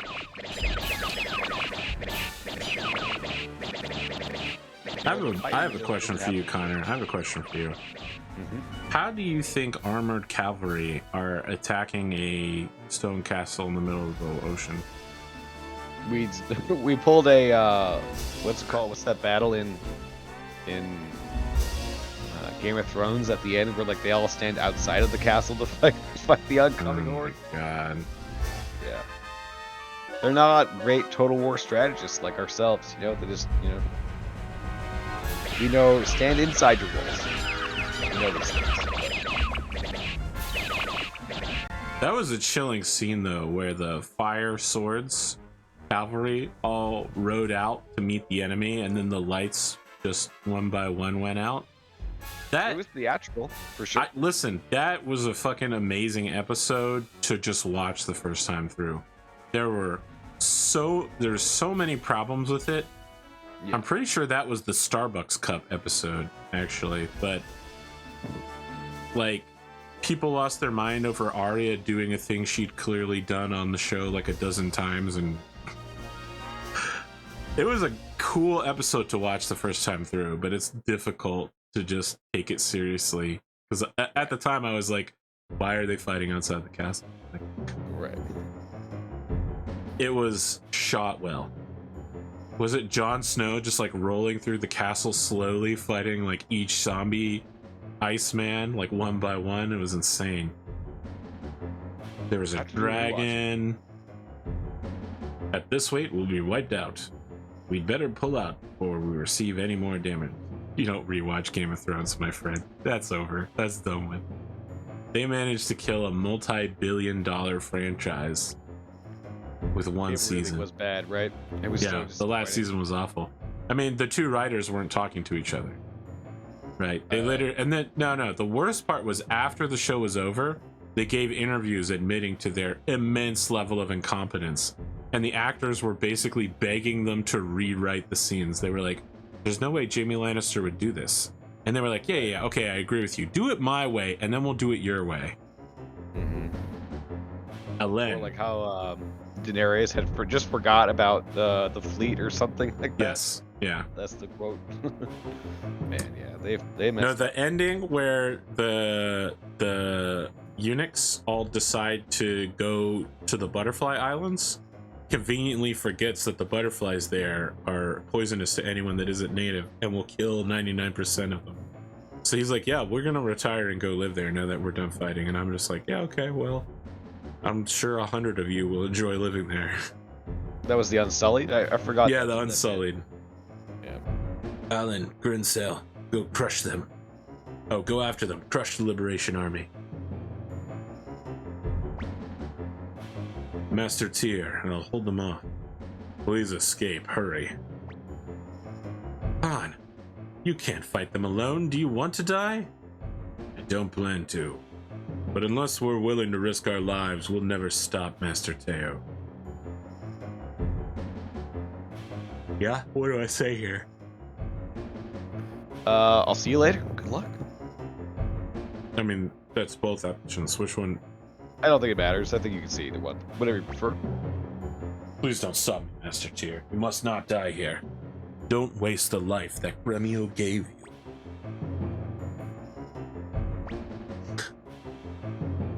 I have a question for you, Connor. I have a question for you. How do you think armored cavalry are attacking a stone castle in the middle of the ocean? We pulled a what's it called? What's that battle in Game of Thrones at the end where like they all stand outside of the castle to fight the oncoming horde? God. Yeah. They're not great Total War strategists like ourselves, you know. They just, stand inside your walls. You know these things. That was a chilling scene though, where the fire swords cavalry all rode out to meet the enemy, and then the lights just one by one went out. It was theatrical for sure. Listen, that was a fucking amazing episode to just watch the first time through. There's so many problems with it. Yeah. I'm pretty sure that was the Starbucks cup episode, actually, but like people lost their mind over Arya doing a thing she'd clearly done on the show like a dozen times, and it was a cool episode to watch the first time through, but it's difficult to just take it seriously because at the time I was like, why are they fighting outside the castle? Like, right. It was shot well. Was it Jon Snow just like rolling through the castle slowly, fighting like each zombie Iceman like one by one? It was insane. There was a dragon. At this rate, we'll be wiped out. We'd better pull out before we receive any more damage. You don't rewatch Game of Thrones, my friend. That's over. That's done with. They managed to kill a multi-billion-dollar franchise with one season. It was bad, right? It was the last season was awful. I mean, the two writers weren't talking to each other, right? They the worst part was after the show was over, they gave interviews admitting to their immense level of incompetence, and the actors were basically begging them to rewrite the scenes. They were like, there's no way Jaime Lannister would do this. And they were like, yeah, okay, I agree with you. Do it my way, and then we'll do it your way. Or like how Daenerys had just forgot about the fleet or something like that. Yes, yeah. That's the quote. Man, yeah, they messed up. The ending where the eunuchs all decide to go to the Butterfly Islands conveniently forgets that the butterflies there are poisonous to anyone that isn't native and will kill 99% of them. So he's like, yeah, we're gonna retire and go live there now that we're done fighting. And I'm just like, yeah, okay, well, I'm sure 100 of you will enjoy living there. That was the Unsullied? I forgot. Yeah, the Unsullied. Yeah. Alan, Grinsell, go crush them. Oh, go after them. Crush the Liberation Army. Master Tyr, and I'll hold them off. Please escape. Hurry. Han, you can't fight them alone. Do you want to die? I don't plan to. But unless we're willing to risk our lives, we'll never stop Master Teo. Yeah? What do I say here? I'll see you later. Good luck. I mean, that's both options. Which one? I don't think it matters. I think you can see either one. Whatever you prefer. Please don't stop me, Master Tyr. You must not die here. Don't waste the life that Gremio gave you.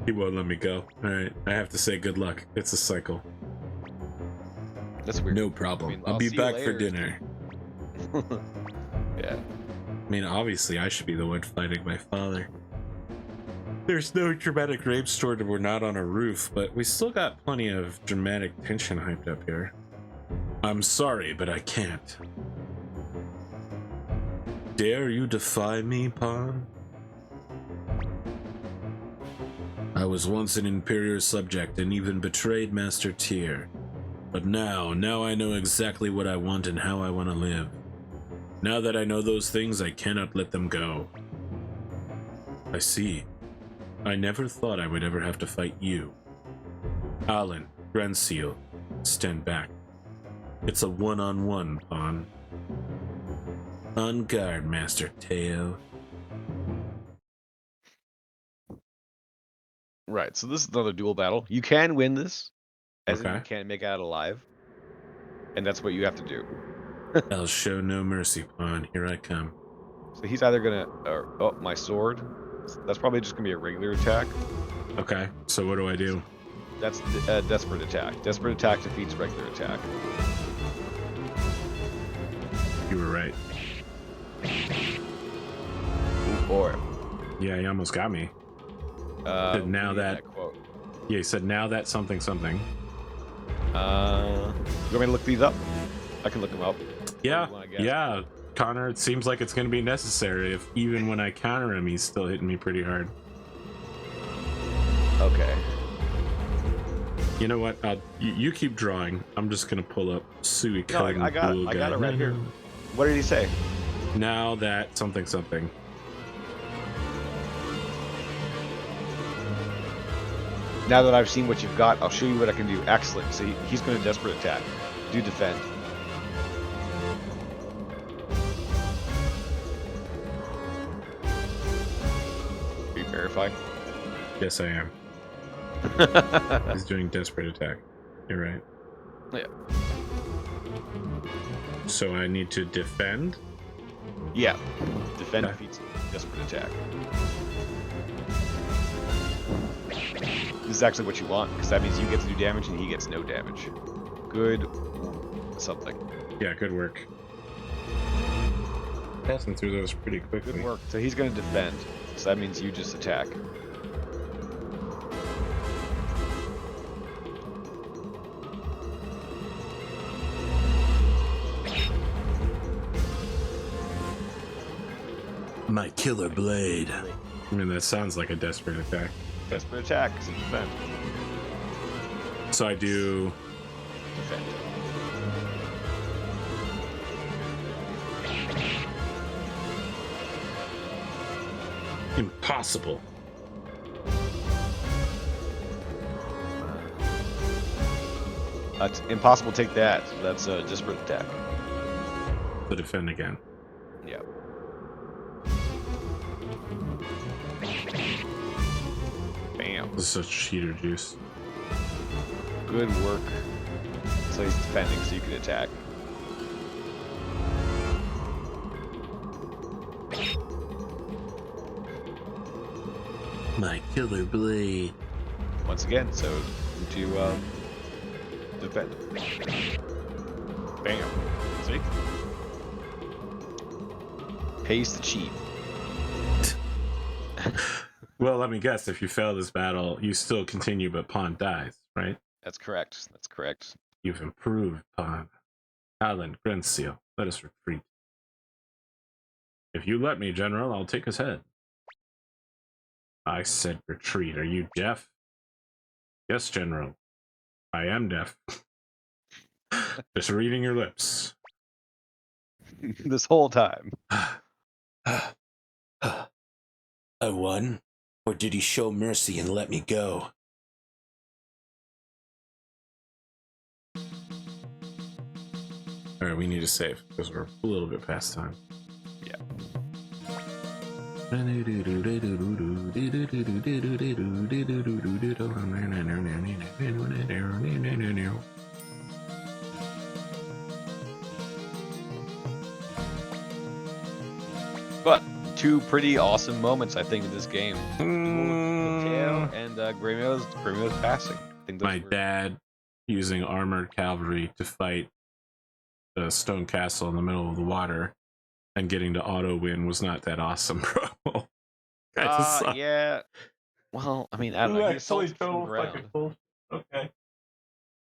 He won't let me go. Alright, I have to say good luck. It's a cycle. That's weird. No problem. I mean, I'll I'll be see you back for later. dinner. Yeah. I mean, obviously, I should be the one fighting my father. There's no dramatic rape story. We're not on a roof, but we still got plenty of dramatic tension hyped up here. I'm sorry, but I can't. Dare you defy me, Pawn? I was once an inferior subject and even betrayed Master Tyr. But now I know exactly what I want and how I want to live. Now that I know those things, I cannot let them go. I see. I never thought I would ever have to fight you. Alan, Grenseal, stand back. It's a one-on-one, Pawn. On guard, Master Teo. Right. So this is another duel battle. You can win this, as in Okay. you can't make it out alive, and that's what you have to do. I'll show no mercy, Pawn. Here I come. So he's either gonna, oh, my sword. That's probably just gonna be a regular attack. Okay, so what do I do? That's a desperate attack. Desperate attack defeats regular attack. You were right. Ooh, boy. Yeah, he almost got me. Now now that- quote. Yeah, he said now that something something. You want me to look these up? I can look them up. Yeah, you wanna guess? yeah. Connor, it seems like it's going to be necessary if even when I counter him, he's still hitting me pretty hard. Okay. You know what? You keep drawing. I'm just going to pull up Suikoden. No, I got it right here. What did he say? Now that something something. Now that I've seen what you've got, I'll show you what I can do. Excellent. So he's going to desperate attack. Do defend. Are you verified? Yes, I am. He's doing desperate attack. You're right. Yeah. So I need to defend. Yeah. Defend Okay. defeats desperate attack. This is actually what you want, because that means you get to do damage and he gets no damage. Good something. Yeah, good work. Passing through those pretty quickly. Good work. So he's going to defend. So that means you just attack. My killer blade. I mean, that sounds like a desperate attack. Desperate attack, so defend. So I do. Defend. Impossible. It's impossible to take that. So that's a desperate attack. To defend again. Yeah. Bam. This is such cheater juice. Good work. So he's defending, so you can attack. My killer blade. Once again, so to defend. Bam. See? Pays the cheat. Well, let me guess. If you fail this battle, you still continue, but Pawn dies, right? That's correct. That's correct. You've improved, Pawn. Alan, Grenseal, let us retreat. If you let me, General, I'll take his head. I said retreat. Are you deaf? Yes, General. I am deaf. Just reading your lips. This whole time. I won? Or did he show mercy and let me go? Alright, we need to save, because we're a little bit past time. Yeah. But two pretty awesome moments, I think, in this game. Mm, And Gremio's passing. I think those my were... dad using armored cavalry to fight the stone castle in the middle of the water and getting to auto win was not that awesome, bro. Guys, this sucks. Yeah. Well, I mean, I don't know. He assaulted from the ground. Okay.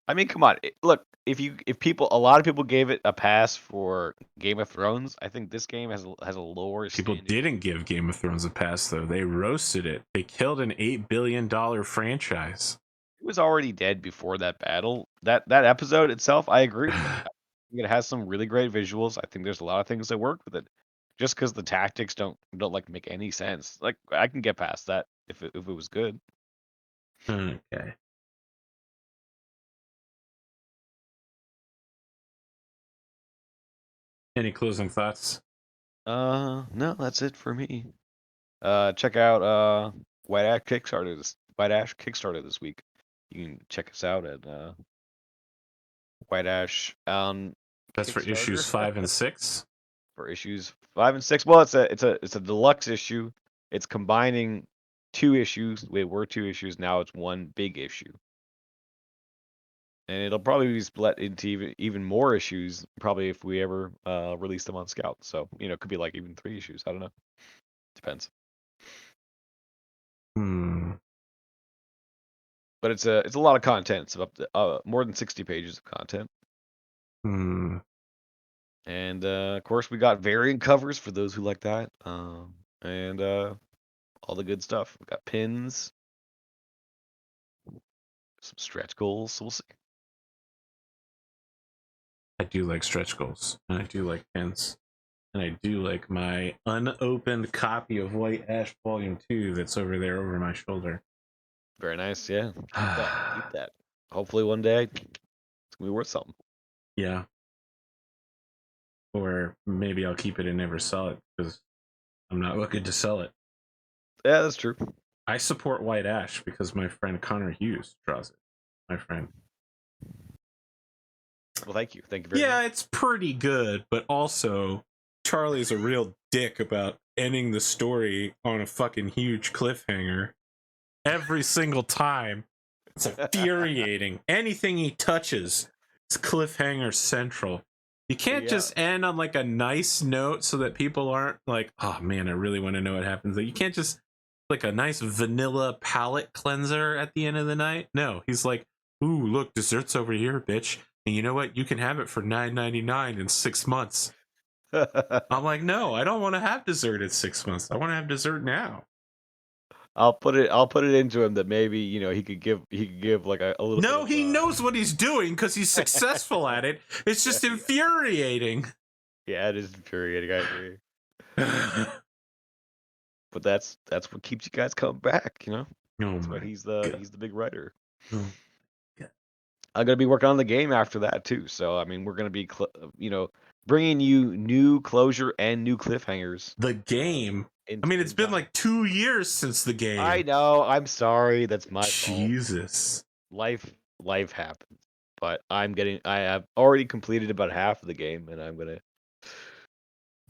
I mean, come on. Look, if a lot of people gave it a pass for Game of Thrones, I think this game has a lower People standing. didn't give Game of Thrones a pass, though. They roasted it. They killed an $8 billion franchise. It was already dead before that battle. That episode itself, I agree with it. I think it has some really great visuals. I think there's a lot of things that work with it. Just because the tactics don't like make any sense. Like I can get past that if it was good. Okay. Any closing thoughts? No, that's it for me. Check out White Ash Kickstarter this week. You can check us out at White Ash on That's for issues Kickstarter 5 and 6. for issues 5 and 6. Well, it's a deluxe issue. It's combining two issues. Wait, were two issues. Now it's one big issue. And it'll probably be split into even more issues, probably if we ever release them on Scout. So, it could be like even 3 issues. I don't know. Depends. But it's a lot of content. It's up to more than 60 pages of content. And of course, we got variant covers for those who like that. And all the good stuff. We got pins, some stretch goals. So we'll see. I do like stretch goals, and I do like pins, and I do like my unopened copy of White Ash Volume 2 that's over there over my shoulder. Very nice. Yeah. Keep that. Keep that. Hopefully one day it's going to be worth something. Yeah. Or maybe I'll keep it and never sell it because I'm not looking to sell it. Yeah, that's true. I support White Ash because my friend ConorHughes draws it. My friend. Well, thank you. Thank you very much. Yeah, it's pretty good, but also Charlie's a real dick about ending the story on a fucking huge cliffhanger every single time. It's infuriating. Anything he touches is cliffhanger central. You can't just end on like a nice note so that people aren't like, oh man, I really want to know what happens. Like, you can't just like a nice vanilla palate cleanser at the end of the night. No, he's like, ooh, look, dessert's over here, bitch. And you know what? You can have it for $9.99 in 6 months. I'm like, no, I don't want to have dessert in 6 months. I want to have dessert now. I'll put it into him that maybe he could give like a little. No, bit of, he knows what he's doing because he's successful at it. It's just infuriating. Yeah, it is infuriating. I agree. But that's what keeps you guys coming back. Oh That's why my he's God. the big writer. Oh. I'm gonna be working on the game after that too. So I mean, we're gonna be bringing you new closure and new cliffhangers. The game. I mean, it's been like 2 years since the game. I know. I'm sorry. That's my Jesus. fault. Life happens. But I have already completed about half of the game, and I'm gonna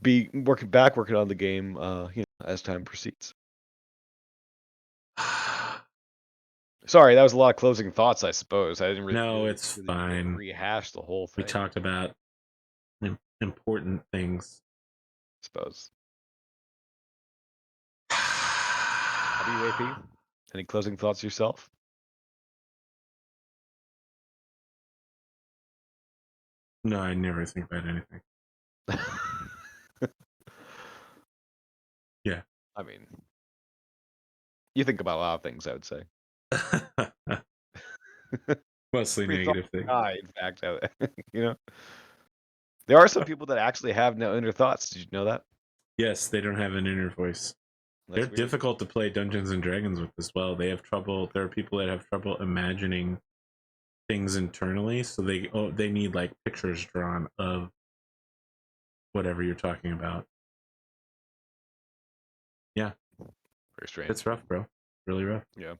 be working on the game, as time proceeds. Sorry, that was a lot of closing thoughts, I suppose. I didn't really. No, it's fine. Rehash the whole thing. We talked about important things. I suppose. WAP? Any closing thoughts yourself? No, I never think about anything. Yeah. I mean, you think about a lot of things, I would say. Mostly negative things. In fact, there are some people that actually have no inner thoughts. Did you know that? Yes, they don't have an inner voice. They're difficult to play Dungeons and Dragons with as well. They have trouble. There are people that have trouble imagining things internally, so they need like pictures drawn of whatever you're talking about. Yeah. Very strange. It's rough, bro. Really rough. Yeah.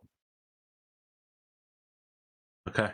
Okay.